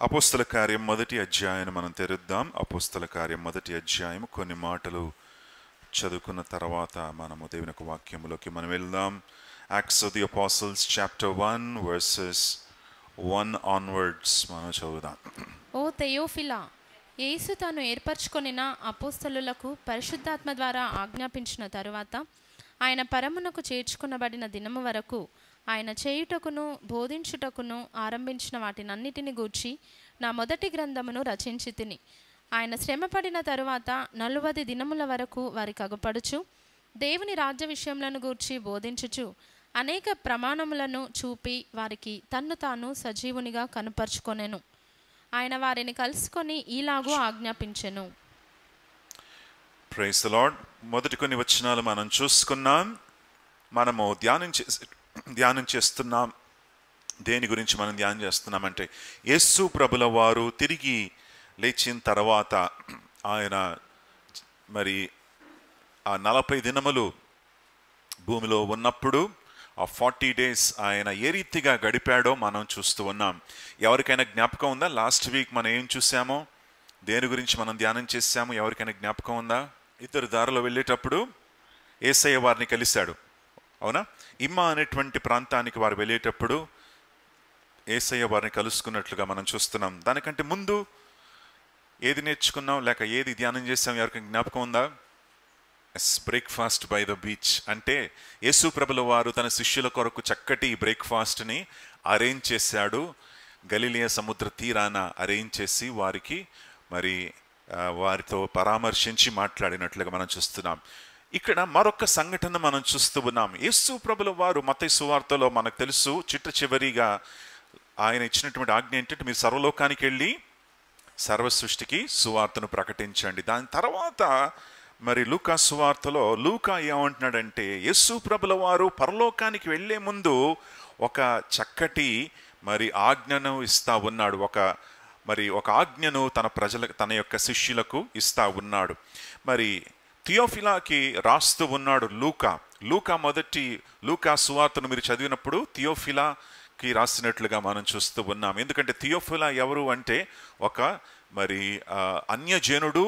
అపోస్తల కార్యం మొదటి అధ్యాయాన్ని మనం తెరుద్దాం. అపోస్తల కార్యం మొదటి అధ్యాయం కొన్ని మాటలు చదువుకున్న తర్వాత మనము దేవుని యొక్క వాక్యములోకి మనం వెళ్దాం. Acts of the apostles chapter 1 versus 1 onwards మనం చదువుదాం. ఓ తెయోఫిలా, యేసు తాను ఏర్పరచుకొనిన అపోస్తలులకు పరిశుద్ధాత్మ ద్వారా ఆజ్ఞాపించిన తరువాత ఆయన పరమునకు చేర్చుకునబడిన దినము వరకు ఆయన చేయుటకును బోధించుటకును ఆరంభించిన వాటినన్నిటిని గూర్చి నా మొదటి గ్రంథమును రచించి తిని, ఆయన శ్రమపడిన తరువాత 40 దినముల వరకు వారికి అగుపడుచు దేవుని రాజ్య విషయములను గూర్చి బోధించుచు అనేక ప్రమాణములను చూపి వారికి తన్ను తాను సజీవునిగా కనుపరుచుకొనెను. ఆయన వారిని కలుసుకొని ఈలాగూ ఆజ్ఞాపించెను. Praise the Lord. మొదటి కొన్ని వచనాలు మనం చూసుకున్నాం. మనము ధ్యానం చేస్తున్నాం. దేని గురించి మనం ధ్యానం చేస్తున్నామంటే, యేసు ప్రభుల వారు తిరిగి లేచిన తర్వాత ఆయన మరి ఆ 40 దినములు భూమిలో ఉన్నప్పుడు ఆ 40 days ఆయన ఏ రీతిగా గడిపాడో మనం చూస్తూ ఉన్నాం. ఎవరికైనా జ్ఞాపకం ఉందా? లాస్ట్ వీక్ మనం ఏం చూసామో, దేని గురించి మనం ధ్యానం చేసాము? ఎవరికైనా జ్ఞాపకం ఉందా? ఇద్దరు దారిలో వెళ్ళేటప్పుడు యేసయ్య వారిని కలిశాడు, అవునా? ఇమ్మా అనేటువంటి ప్రాంతానికి వారు వెళ్ళేటప్పుడు యేసయ్య వారిని కలుసుకున్నట్లుగా మనం చూస్తున్నాం. దానికంటే ముందు ఏది నేర్చుకున్నాం, లేక ఏది ధ్యానం చేసాం? ఎవరికైనా జ్ఞాపకం ఉందా? Breakfast by the beach. అంటే యేసు ప్రభుల వారు తన శిష్యుల కొరకు చక్కటి బ్రేక్ఫాస్ట్ని అరేంజ్ చేశాడు. గలిలియా సముద్ర తీరాన అరేంజ్ చేసి వారికి మరి వారితో పరామర్శించి మాట్లాడినట్లుగా మనం చూస్తున్నాం. ఇక్కడ మరొక సంఘటన మనం చూస్తూ ఉన్నాం. యేసు ప్రభుల వారు మత్తయి సువార్తలో మనకు తెలుసు, చిట్ట చివరిగా ఆయన ఇచ్చినటువంటి ఆజ్ఞ ఏంటంటే, మీరు సర్వలోకానికి వెళ్ళి సర్వ సృష్టికి సువార్తను ప్రకటించండి. దాని తర్వాత మరి లూకా సువార్తలో లూకా ఏమంటున్నాడంటే, యేసు ప్రభుల వారు పరలోకానికి వెళ్ళే ముందు ఒక చక్కటి మరి ఆజ్ఞను ఇస్తా ఉన్నాడు. ఒక ఆజ్ఞను తన ప్రజలకు, తన యొక్క శిష్యులకు ఇస్తా ఉన్నాడు. మరి థియోఫిలాకి రాస్తూ ఉన్నాడు లూకా సువార్తను మీరు చదివినప్పుడు థియోఫిలాకి రాసినట్లుగా మనం చూస్తూ ఉన్నాం. ఎందుకంటే థియోఫిలా ఎవరు అంటే, ఒక మరి అన్యజనుడు,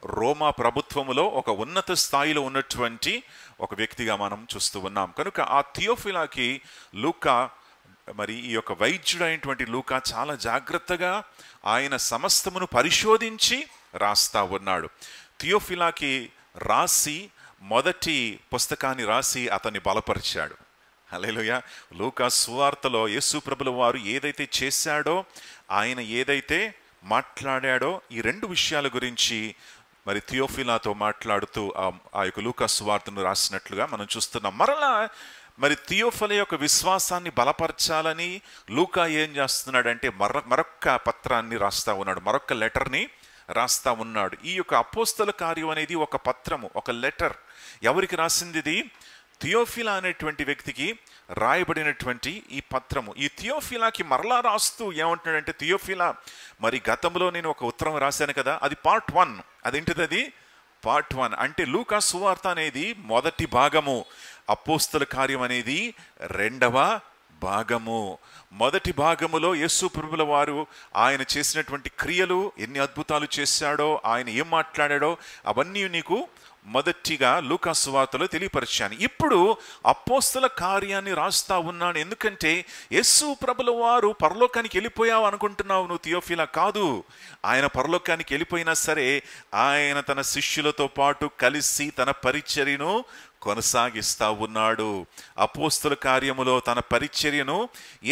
రోమా ప్రభుత్వములో ఒక ఉన్నత స్థాయిలో ఉన్నటువంటి ఒక వ్యక్తిగా మనం చూస్తూ ఉన్నాం. కనుక ఆ థియోఫిలాకి లూకా, మరి ఈ యొక్క వైద్యుడైనటువంటి లూకా చాలా జాగ్రత్తగా ఆయన సమస్తమును పరిశోధించి రాస్తా ఉన్నాడు. థియోఫిలాకి రాసి మొదటి పుస్తకాన్ని రాసి అతన్ని బలపరిచాడు. హల్లెలూయా. లూకా సువార్తలో యేసు ప్రభుల వారు ఏదైతే చేశాడో, ఆయన ఏదైతే మాట్లాడాడో, ఈ 2 విషయాల గురించి మరి థియోఫిలాతో మాట్లాడుతూ ఆ యొక్క లూకా సువార్తను రాసినట్లుగా మనం చూస్తున్నాం. మరలా మరి థియోఫిలా యొక్క విశ్వాసాన్ని బలపరచాలని లూకా ఏం చేస్తున్నాడంటే, మరొక్క పత్రాన్ని రాస్తా ఉన్నాడు, మరొక్క లెటర్ని రాస్తా ఉన్నాడు. ఈ యొక్క అపోస్తల కార్యం అనేది ఒక పత్రము, ఒక లెటర్. ఎవరికి రాసింది ఇది? థియోఫిలా అనేటువంటి వ్యక్తికి రాయబడినటువంటి ఈ పత్రము. ఈ థియోఫిలాకి మరలా రాస్తూ ఏమంటున్నాడంటే, థియోఫిలా, మరి గతంలో నేను ఒక ఉత్తరం రాశాను కదా, అది పార్ట్ 1. అదేంటిది? అది పార్ట్ 1. అంటే లూకా సువార్త అనేది మొదటి భాగము, అపోస్తల కార్యం అనేది 2వ భాగము. మొదటి భాగములో యేసు ప్రభుల వారు ఆయన చేసినటువంటి క్రియలు, ఎన్ని అద్భుతాలు చేశాడో, ఆయన ఏం మాట్లాడాడో అవన్నీ నీకు మొదటిగా లూకా సువార్తలో తెలియపరిచాను. ఇప్పుడు అపోస్తల కార్యాన్ని రాస్తా ఉన్నాను. ఎందుకంటే యేసు ప్రభుల వారు పరలోకానికి వెళ్ళిపోయావు అనుకుంటున్నావు నువ్వు థియోఫిలా. కాదు, ఆయన పరలోకానికి వెళ్ళిపోయినా సరే ఆయన తన శిష్యులతో పాటు కలిసి తన పరిచర్యను కొనసాగిస్తా ఉన్నాడు. అపోస్తల కార్యములో తన పరిచర్యను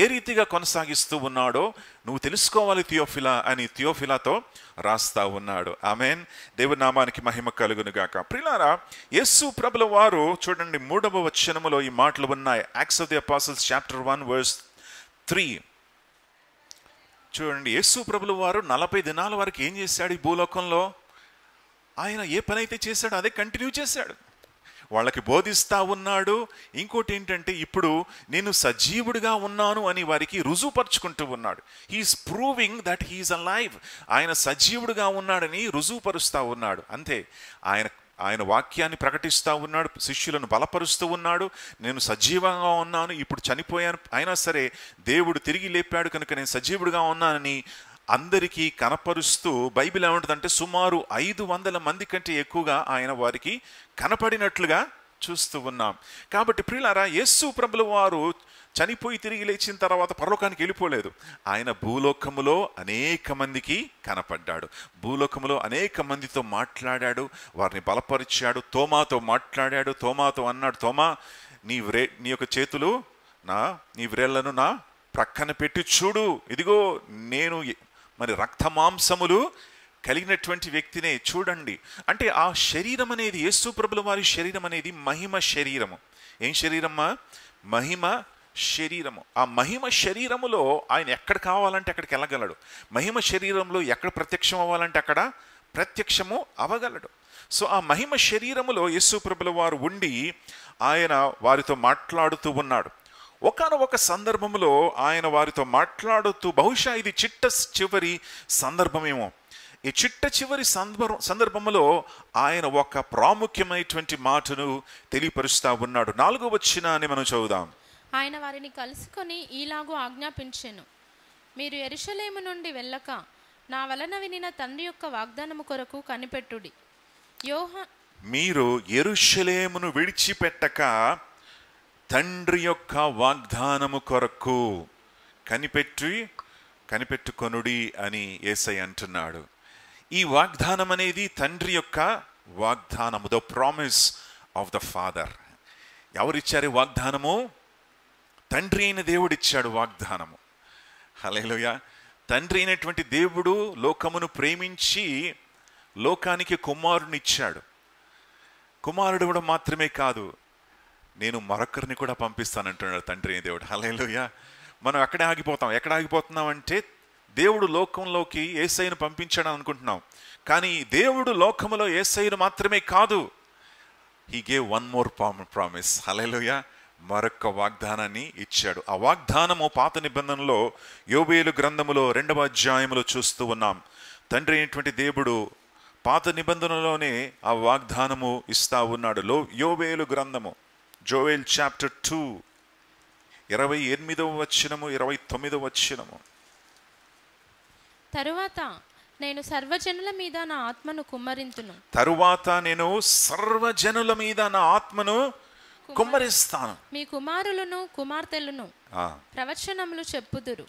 ఏ రీతిగా కొనసాగిస్తూ ఉన్నాడో నువ్వు తెలుసుకోవాలి థియోఫిలా అని థియోఫిలాతో రాస్తా ఉన్నాడు. ఆమేన్. దేవుని నామానికి మహిమ కలుగును గాక. ప్రియులారా, యేసు ప్రభుల వారు చూడండి 3వ వచనములో ఈ మాటలు ఉన్నాయి. Acts of the apostles chapter 1 verse 3 చూడండి. యేసు ప్రభుల వారు 40 దినాల వరకు ఏం చేశాడు ఈ భూలోకంలో? ఆయన ఏ పని అయితే చేశాడో అదే కంటిన్యూ చేశాడు. వాళ్ళకి బోధిస్తా ఉన్నాడు. ఇంకోటి ఏంటంటే, ఇప్పుడు నేను సజీవుడిగా ఉన్నాను అని వారికి రుజువుపరుచుకుంటూ ఉన్నాడు. He is proving that he is alive. ఆయన సజీవుడిగా ఉన్నాడని రుజువుపరుస్తూ ఉన్నాడు. అంతే. ఆయన వాక్యాన్ని ప్రకటిస్తూ ఉన్నాడు, శిష్యులను బలపరుస్తూ ఉన్నాడు. నేను సజీవంగా ఉన్నాను, ఇప్పుడు చనిపోయాను, అయినా సరే దేవుడు తిరిగి లేపాడు కనుక నేను సజీవుడిగా ఉన్నానని అందరికీ కనపరుస్తూ బైబిల్ ఏమంటుందంటే సుమారు 500 మంది కంటే ఎక్కువగా ఆయన వారికి కనపడినట్లుగా చూస్తూ ఉన్నాం. కాబట్టి ప్రియులారా, యేసు ప్రభుల వారు చనిపోయి తిరిగి లేచిన తర్వాత పరలోకానికి వెళ్ళిపోలేదు. ఆయన భూలోకములో అనేక మందికి కనపడ్డాడు, భూలోకములో అనేక మందితో మాట్లాడాడు, వారిని బలపరిచాడు. తోమాతో మాట్లాడాడు. తోమాతో అన్నాడు, తోమా నీ యొక్క చేతులు నీ వ్రేళ్లను నా ప్రక్కన పెట్టి చూడు, ఇదిగో నేను మరి రక్తమాంసములు కలిగినటువంటి వ్యక్తినే, చూడండి. అంటే ఆ శరీరం అనేది, యేసు ప్రభుల వారి శరీరం అనేది మహిమ శరీరము. ఏం శరీరమ్మా? మహిమ శరీరము. ఆ మహిమ శరీరములో ఆయన ఎక్కడ కావాలంటే అక్కడికి వెళ్ళగలడు. మహిమ శరీరంలో ఎక్కడ ప్రత్యక్షం అవ్వాలంటే అక్కడ ప్రత్యక్షము అవ్వగలడు. సో ఆ మహిమ శరీరములో యేసు ప్రభుల వారు ఉండి ఆయన వారితో మాట్లాడుతూ ఉన్నాడు. ఒకానొక సందర్భంలో ఆయన వారితో మాట్లాడుతూ, బహుశా ఇది చివరి సందర్భమేమో, ఈ చివరి సందర్భంలో ఆయన ఒక ప్రాముఖ్యమైనటువంటి మాటను తెలియపరుస్తూ ఉన్నాడు. 4వ వచనాన్ని మనం చదువుదాం. ఆయన వారిని కలుసుకొని ఈలాగు ఆజ్ఞాపించెను, మీరు యెరూషలేము నుండి వెళ్ళక నా వలన వినిన తండ్రి యొక్క వాగ్దానము కొరకు కనిపెట్టుడి. మీరు యెరూషలేమును విడిచిపెట్టక తండ్రి యొక్క వాగ్దానము కొరకు కనిపెట్టుకొనుడి అని యేసయ్య అంటున్నాడు. ఈ వాగ్దానం అనేది తండ్రి యొక్క వాగ్దానము, the promise of the father. ఎవరిచ్చారు వాగ్దానము? తండ్రి అయిన దేవుడు ఇచ్చాడు వాగ్దానము. హల్లెలూయా. తండ్రి అయినటువంటి దేవుడు లోకమును ప్రేమించి లోకానికి కుమారుని ఇచ్చాడు. కుమారుడు కూడా మాత్రమే కాదు, నేను మరొకరిని కూడా పంపిస్తానంటున్నాడు తండ్రి అయిన దేవుడు. హల్లెలూయా. మనం అక్కడే ఆగిపోతాం. ఎక్కడ ఆగిపోతున్నాం అంటే, దేవుడు లోకంలోకి యేసయ్యను పంపించాడు అనుకుంటున్నాం, కానీ దేవుడు లోకములో యేసయ్యను మాత్రమే కాదు, he gave one more promise. Hallelujah. మరొక వాగ్దానాన్ని ఇచ్చాడు. ఆ వాగ్దానము పాత నిబంధనలో యోబేలు గ్రంథములో 2వ అధ్యాయములో చూస్తూ ఉన్నాం. తండ్రి అయినటువంటి దేవుడు పాత నిబంధనలోనే ఆ వాగ్దానము ఇస్తా ఉన్నాడు. యోబేలు గ్రంథము, జోయెల్ చాప్టర్ 2 28వ వచనము 29వ వచనము. తరువాత నేను సర్వజనుల మీద నా ఆత్మను కుమ్మరిస్తాను. మీ కుమారులను కుమార్తెలను ప్రవచనములు చెప్పుదురు.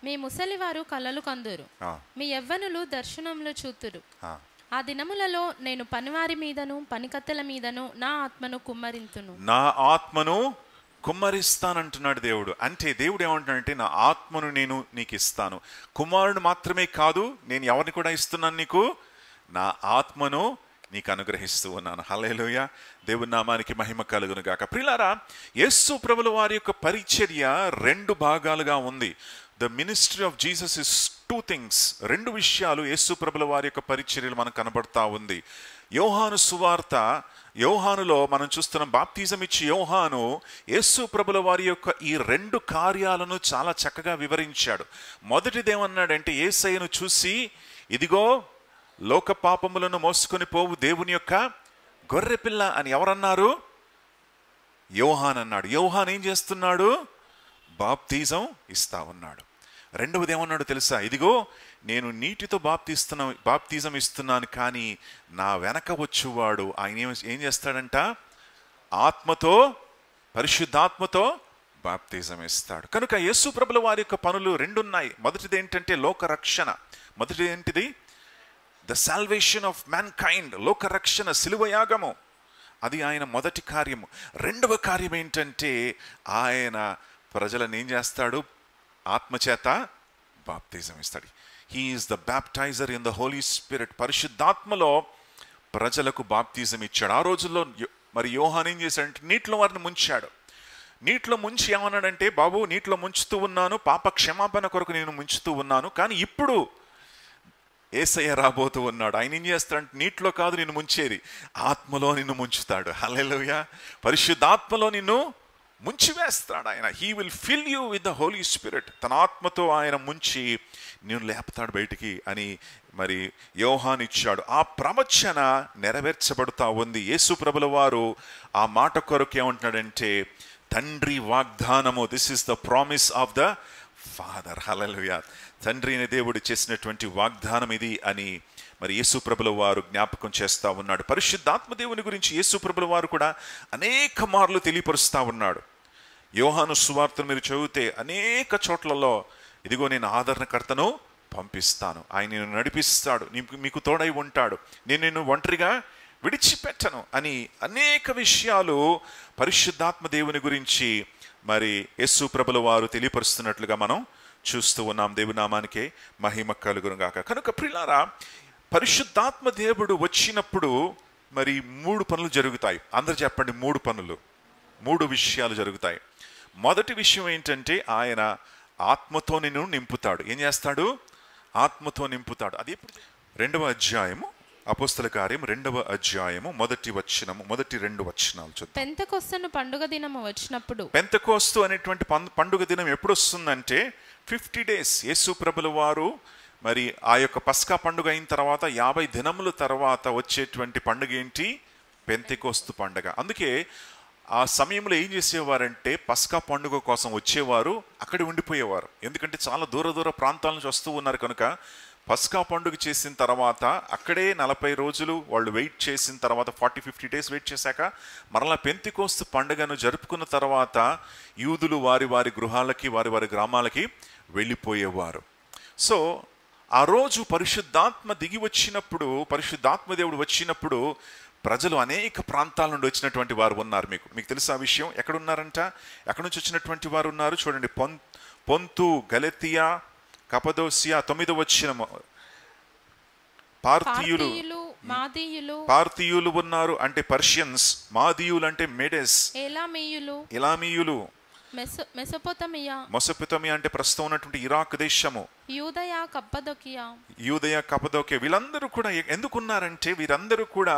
మీ ముసలివారు కలలు కందురు. మీ యవ్వనులు దర్శనములు చూతురు. ఆ దినములలో నేను పనివారి మీదను పనికత్తెల మీదను నా ఆత్మను కుమ్మరిస్తానంటున్నాడు దేవుడు. అంటే దేవుడు ఏమంటున్నాడంటే, నా ఆత్మను నేను నీకు ఇస్తాను. కుమారుడు మాత్రమే కాదు, నేను ఎవరిని కూడా ఇస్తున్నాను నీకు, నా ఆత్మను నీకు అనుగ్రహిస్తూ ఉన్నాను. హల్లెలూయా. దేవుని నామానికి మహిమ కలుగును గాక. ప్రియులారా, యేసు ప్రభుల వారి యొక్క పరిచర్య 2 భాగాలుగా ఉంది. The ministry of Jesus is 2 things. 2 విషయాలు యేసు ప్రభుల వారి యొక్క పరిచర్యలు మనకు కనబడతా ఉంది. యోహాను సువార్త, యోహానులో మనం చూస్తున్నాం, బాప్తిజం ఇచ్చి యోహాను యేసు ప్రభుల వారి యొక్క ఈ 2 కార్యాలను చాలా చక్కగా వివరించాడు. మొదటిదేమన్నాడంటే, యేసయ్యను చూసి, ఇదిగో లోక పాపములను మోసుకొని పోవు దేవుని యొక్క గొర్రెపిల్ల అని ఎవరన్నారు? యోహాన్ అన్నాడు. యోహాన్ ఏం చేస్తున్నాడు? బాప్తిజం ఇస్తా ఉన్నాడు. రెండవది ఏమన్నాడు తెలుసా? ఇదిగో నేను నీటితో బాప్తిజం ఇస్తున్నాను, కానీ నా వెనక వచ్చేవాడు ఆయన ఏం చేస్తాడంట? ఆత్మతో, పరిశుద్ధాత్మతో బాప్తిజం ఇస్తాడు. కనుక యేసు ప్రభుల వారి యొక్క పనులు 2 ఉన్నాయి. మొదటిది ఏంటంటే లోక రక్షణ. మొదటిది ఏంటిది? The salvation of man kind. లోక రక్షణ, సిలువ యాగము, అది ఆయన మొదటి కార్యము. రెండవ కార్యం ఏంటంటే, ఆయన ప్రజలను ఏం చేస్తాడు? ఆత్మచేత బాప్తిజం ఇస్తాడు. He is the baptiser in the Holi Spirit. పరిశుద్ధాత్మలో ప్రజలకు బాప్తిజం ఇచ్చాడు. ఆ రోజుల్లో మరి యోహాన్ ఏం చేశాడంటే, నీటిలో వారిని ముంచాడు. నీటిలో ముంచి ఏమన్నాడంటే, బాబు నీటిలో ముంచుతూ ఉన్నాను, పాప క్షమాపణ కొరకు నేను ముంచుతూ ఉన్నాను, కానీ ఇప్పుడు యేసయ్య రాబోతూ ఉన్నాడు. ఆయన ఏం చేస్తాడంటే, నీటిలో కాదు నిన్ను ముంచేది, ఆత్మలో నిన్ను ముంచుతాడు. హల్లెలూయా. పరిశుద్ధాత్మలో నిన్ను ముంచివేస్తాడు ఆయన. He will fill you with the Holi spirit. తన ఆత్మతో ఆయన ముంచి నేను లేపుతాడు బయటికి అని మరి యోహాను ఇచ్చాడు. ఆ ప్రవచన నెరవేర్చబడుతూ ఉంది. యేసు ప్రభుల వారు ఆ మాట కొరకు ఏమంటున్నాడంటే, తండ్రి వాగ్దానము, this is the promise of the Father. Hallelujah. తండ్రి అయిన దేవుడు చేసినటువంటి వాగ్దానం ఇది అని మరి యేసు ప్రభుల వారు జ్ఞాపకం చేస్తూ ఉన్నాడు. పరిశుద్ధాత్మ దేవుని గురించి యేసు ప్రభుల వారు కూడా అనేక మార్లు తెలియపరుస్తూ ఉన్నాడు. యోహాను సువార్తను మీరు చదివితే అనేక చోట్లలో ఇదిగో నేను ఆదరణకర్తను పంపిస్తాను, ఆయన నిన్ను నడిపిస్తాడు, మీకు తోడై ఉంటాడు, నేను నిన్ను ఒంటరిగా విడిచిపెట్టను అని అనేక విషయాలు పరిశుద్ధాత్మ దేవుని గురించి మరి యేసు ప్రభుల వారు తెలియపరుస్తున్నట్లుగా మనం చూస్తూ ఉన్నాం. దేవుని నామానికే మహిమ కలుగును గాక. కనుక ప్రియులారా, పరిశుద్ధాత్మ దేవుడు వచ్చినప్పుడు మరి 3 పనులు జరుగుతాయి. అందరు చెప్పండి, 3 పనులు, 3 విషయాలు జరుగుతాయి. మొదటి విషయం ఏంటంటే ఆయన ఆత్మతో నిన్ను నింపుతాడు. ఏం చేస్తాడు? ఆత్మతో నింపుతాడు. అది 2వ అధ్యాయము అపోస్తల కార్యం 2వ అధ్యాయము మొదటి 2 వచనాలు చూద్దాం. పెంతెకొస్తు పండుగ దినము వచ్చినప్పుడు, పెంతెకొస్తు అనేటువంటి పండుగ దినం ఎప్పుడు వస్తుందంటే 50 days యేసు ప్రభుల వారు మరి ఆ యొక్క పస్కా పండుగ అయిన తర్వాత 50 దినముల తర్వాత వచ్చేటువంటి పండుగ ఏంటి? పెంతెకొస్తు పండుగ. అందుకే ఆ సమయంలో ఏం చేసేవారంటే పస్కా పండుగ కోసం వచ్చేవారు, అక్కడే ఉండిపోయేవారు. ఎందుకంటే చాలా దూర ప్రాంతాల నుంచి వస్తూ ఉన్నారు కనుక పస్కా పండుగ చేసిన తర్వాత అక్కడే 40 రోజులు వాళ్ళు వెయిట్ చేసిన తర్వాత 40-50 days వెయిట్ చేశాక మరలా పెంతెకొస్తు పండుగను జరుపుకున్న తర్వాత యూదులు వారి గృహాలకి వారి గ్రామాలకి వెళ్ళిపోయేవారు. సో ఆ రోజు పరిశుద్ధాత్మ దిగి వచ్చినప్పుడు, పరిశుద్ధాత్మ దేవుడు వచ్చినప్పుడు ప్రజలు అనేక ప్రాంతాల నుండి వచ్చినటువంటి వారు ఉన్నారు. మీకు తెలుసు ఆ విషయం. ఎక్కడున్నారంట? ఎక్కడి నుంచి వచ్చినటువంటి వారు ఉన్నారు చూడండి. పొంతు, గలతియా, కపదోసియా 9వ వచనం. పార్థియులు ఉన్నారు అంటే పర్షియన్స్, మాదీయులు అంటే మెడెస్, ఎలామీయులు, మెసొపొతమియా అంటే ప్రస్తుతం ఉన్నటువంటి ఇరాక్ దేశము, యూదయ, కపదోకియా, వీళ్ళందరూ కూడా ఎందుకున్నారంటే వీరందరూ కూడా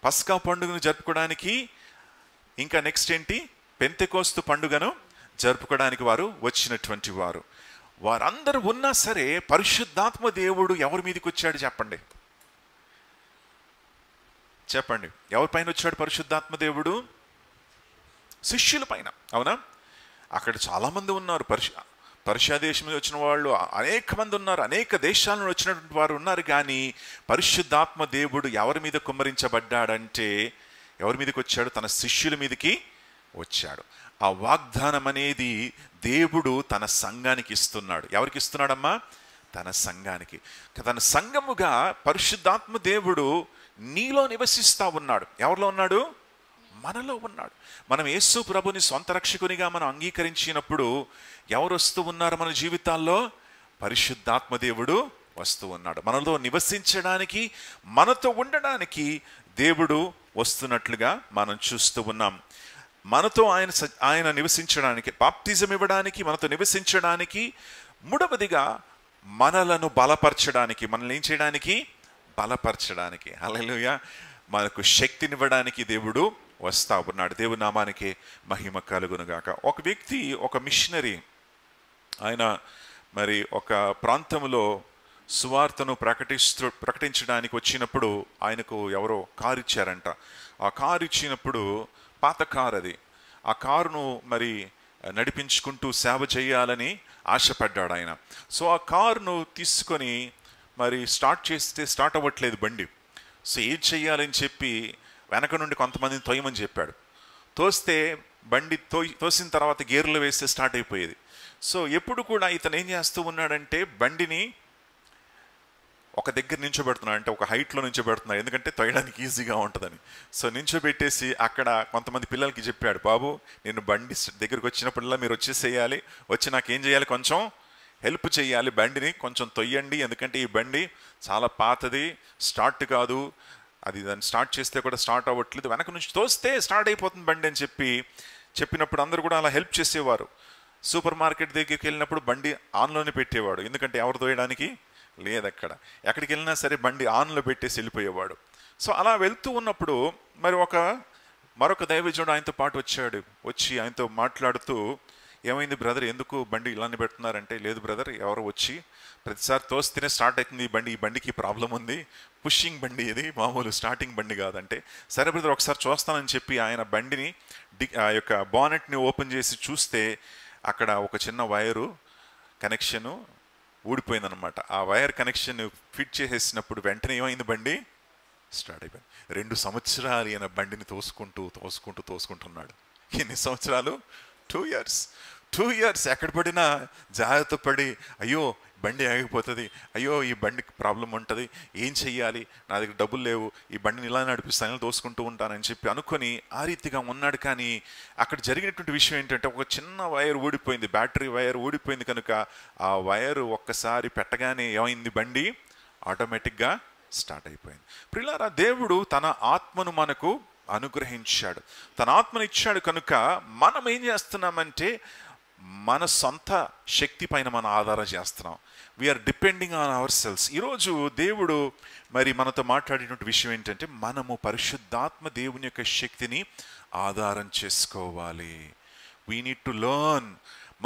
పస్కా పండుగను జరుపుకోవడానికి, ఇంకా నెక్స్ట్ ఏంటి, పెంతెకొస్తు పండుగను జరుపుకోవడానికి వారు వచ్చినటువంటి వారు. వారందరూ ఉన్నా సరే పరిశుద్ధాత్మ దేవుడు ఎవరి మీదకి వచ్చాడు చెప్పండి? ఎవరి పైన వచ్చాడు పరిశుద్ధాత్మ దేవుడు? శిష్యుల పైన. అవునా? అక్కడ చాలా మంది ఉన్నారు. పర్షియా దేశం నుంచి వచ్చిన వాళ్ళు అనేక మంది ఉన్నారు, అనేక దేశాల నుండి వచ్చినటువంటి వారు ఉన్నారు. కానీ పరిశుద్ధాత్మ దేవుడు ఎవరి మీద కుమ్మరించబడ్డాడంటే ఎవరి మీదకి వచ్చాడు? తన శిష్యుల మీదకి వచ్చాడు. ఆ వాగ్దానం అనేది దేవుడు తన సంఘానికి ఇస్తున్నాడు. ఎవరికి ఇస్తున్నాడమ్మా? తన సంఘానికి. తన సంఘముగా పరిశుద్ధాత్మ దేవుడు నీలో నివసిస్తా ఉన్నాడు. ఎవరిలో ఉన్నాడు? మనలో ఉన్నాడు. మనం యేసు ప్రభుని సొంత రక్షకునిగా మనం అంగీకరించినప్పుడు ఎవరు వస్తూ ఉన్నారు మన జీవితాల్లో? పరిశుద్ధాత్మ దేవుడు వస్తూ ఉన్నాడు. మనలో నివసించడానికి, మనతో ఉండడానికి దేవుడు వస్తున్నట్లుగా మనం చూస్తూ ఉన్నాం. మనతో ఆయన నివసించడానికి, బాప్తిజం ఇవ్వడానికి, మనతో నివసించడానికి, మూడవదిగా మనలను బలపరచడానికి, మనల్ని ఏం చేయడానికి? బలపరచడానికి. హల్లెలూయా. మనకు శక్తినివ్వడానికి దేవుడు వస్తా ఉన్నాడు. దేవుని నామానికి మహిమ కలుగునుగాక. ఒక వ్యక్తి, ఒక మిషనరీ, ఆయన మరి ఒక ప్రాంతంలో సువార్తను ప్రకటించడానికి వచ్చినప్పుడు ఆయనకు ఎవరో కారు ఇచ్చారంట. ఆ కారు ఇచ్చినప్పుడు పాత కారు అది. ఆ కారును మరి నడిపించుకుంటూ సేవ చేయాలని ఆశపడ్డాడు ఆయన. సో ఆ కారును తీసుకొని మరి స్టార్ట్ చేస్తే స్టార్ట్ అవ్వట్లేదు బండి. సో ఏం చెయ్యాలని చెప్పి వెనక నుండి కొంతమందిని తోయమని చెప్పాడు. తోస్తే బండి తోసిన తర్వాత గేర్లు వేస్తే స్టార్ట్ అయిపోయేది. సో ఎప్పుడు కూడా ఇతను ఏం చేస్తూ ఉన్నాడంటే బండిని ఒక దగ్గర నించోబెడుతున్నాడు, అంటే ఒక హైట్లో నించోబెడుతున్నాడు, ఎందుకంటే తోయడానికి ఈజీగా ఉంటుందని. సో నించోబెట్టేసి అక్కడ కొంతమంది పిల్లలకి చెప్పాడు, బాబు నేను బండి దగ్గరికి వచ్చినప్పుడల్లా మీరు వచ్చేసేయాలి, వచ్చి నాకు ఏం చేయాలి, కొంచెం హెల్ప్ చేయాలి, బండిని కొంచెం తొయ్యండి, ఎందుకంటే ఈ బండి చాలా పాతది, స్టార్ట్ కాదు, అది దాన్ని స్టార్ట్ చేస్తే కూడా స్టార్ట్ అవ్వట్లేదు, వెనక నుంచి తోస్తే స్టార్ట్ అయిపోతుంది బండి అని చెప్పినప్పుడు అందరూ కూడా అలా హెల్ప్ చేసేవారు. సూపర్ మార్కెట్ దగ్గరికి వెళ్ళినప్పుడు బండి ఆన్లోనే పెట్టేవాడు, ఎందుకంటే ఎవరు తోయడానికి లేదు అక్కడ. ఎక్కడికి వెళ్ళినా సరే బండి ఆన్లో పెట్టేసి వెళ్ళిపోయేవాడు. సో అలా వెళ్తూ ఉన్నప్పుడు మరి మరొక దైవజనుడు ఆయనతో పాటు వచ్చి ఆయనతో మాట్లాడుతూ, ఏమైంది బ్రదర్, ఎందుకు బండి ఇలానే పెడుతున్నారంటే, లేదు బ్రదర్, ఎవరు వచ్చి ప్రతిసారి తోస్తేనే స్టార్ట్ అవుతుంది ఈ బండికి ప్రాబ్లం ఉంది, పుషింగ్ బండి ఇది, మామూలు స్టార్టింగ్ బండి కాదంటే, సరే బ్రదర్ ఒకసారి చూస్తానని చెప్పి ఆయన బండిని ఆ యొక్క బానెట్ని ఓపెన్ చేసి చూస్తే అక్కడ ఒక చిన్న వైరు కనెక్షను ఊడిపోయిందనమాట. ఆ వైర్ కనెక్షన్ ఫిట్ చేసేసినప్పుడు వెంటనే ఏమైంది, బండి స్టార్ట్ అయిపోయింది. 2 సంవత్సరాలు ఈయన బండిని తోసుకుంటున్నాడు. ఎన్ని సంవత్సరాలు? 2 years. 2 years ఎక్కడ పడినా జాగ్రత్త పడి, అయ్యో బండి ఆగిపోతుంది, అయ్యో ఈ బండికి ప్రాబ్లం ఉంటుంది, ఏం చెయ్యాలి, నా దగ్గర డబ్బులు లేవు, ఈ బండిని ఇలా నడిపిస్తాను, ఇలా తోసుకుంటూ ఉంటానని చెప్పి అనుకొని ఆ రీతిగా ఉన్నాడు. కానీ అక్కడ జరిగినటువంటి విషయం ఏంటంటే, ఒక చిన్న వైర్ ఊడిపోయింది, బ్యాటరీ వైర్ ఊడిపోయింది కనుక ఆ వైర్ ఒక్కసారి పెట్టగానే ఏమైంది, బండి ఆటోమేటిక్గా స్టార్ట్ అయిపోయింది. ప్రియులారా, దేవుడు తన ఆత్మను మనకు అనుగ్రహించాడు, తన ఆత్మను ఇచ్చాడు కనుక మనం ఏం చేస్తున్నామంటే మన సొంత శక్తి పైన మనం ఆధారం చేస్తున్నాం. We are depending on our selves. ఈరోజు దేవుడు మరి మనతో మాట్లాడేటువంటి విషయం ఏంటంటే, మనము పరిశుద్ధాత్మ దేవుని యొక్క శక్తిని ఆధారం చేసుకోవాలి. We need to learn.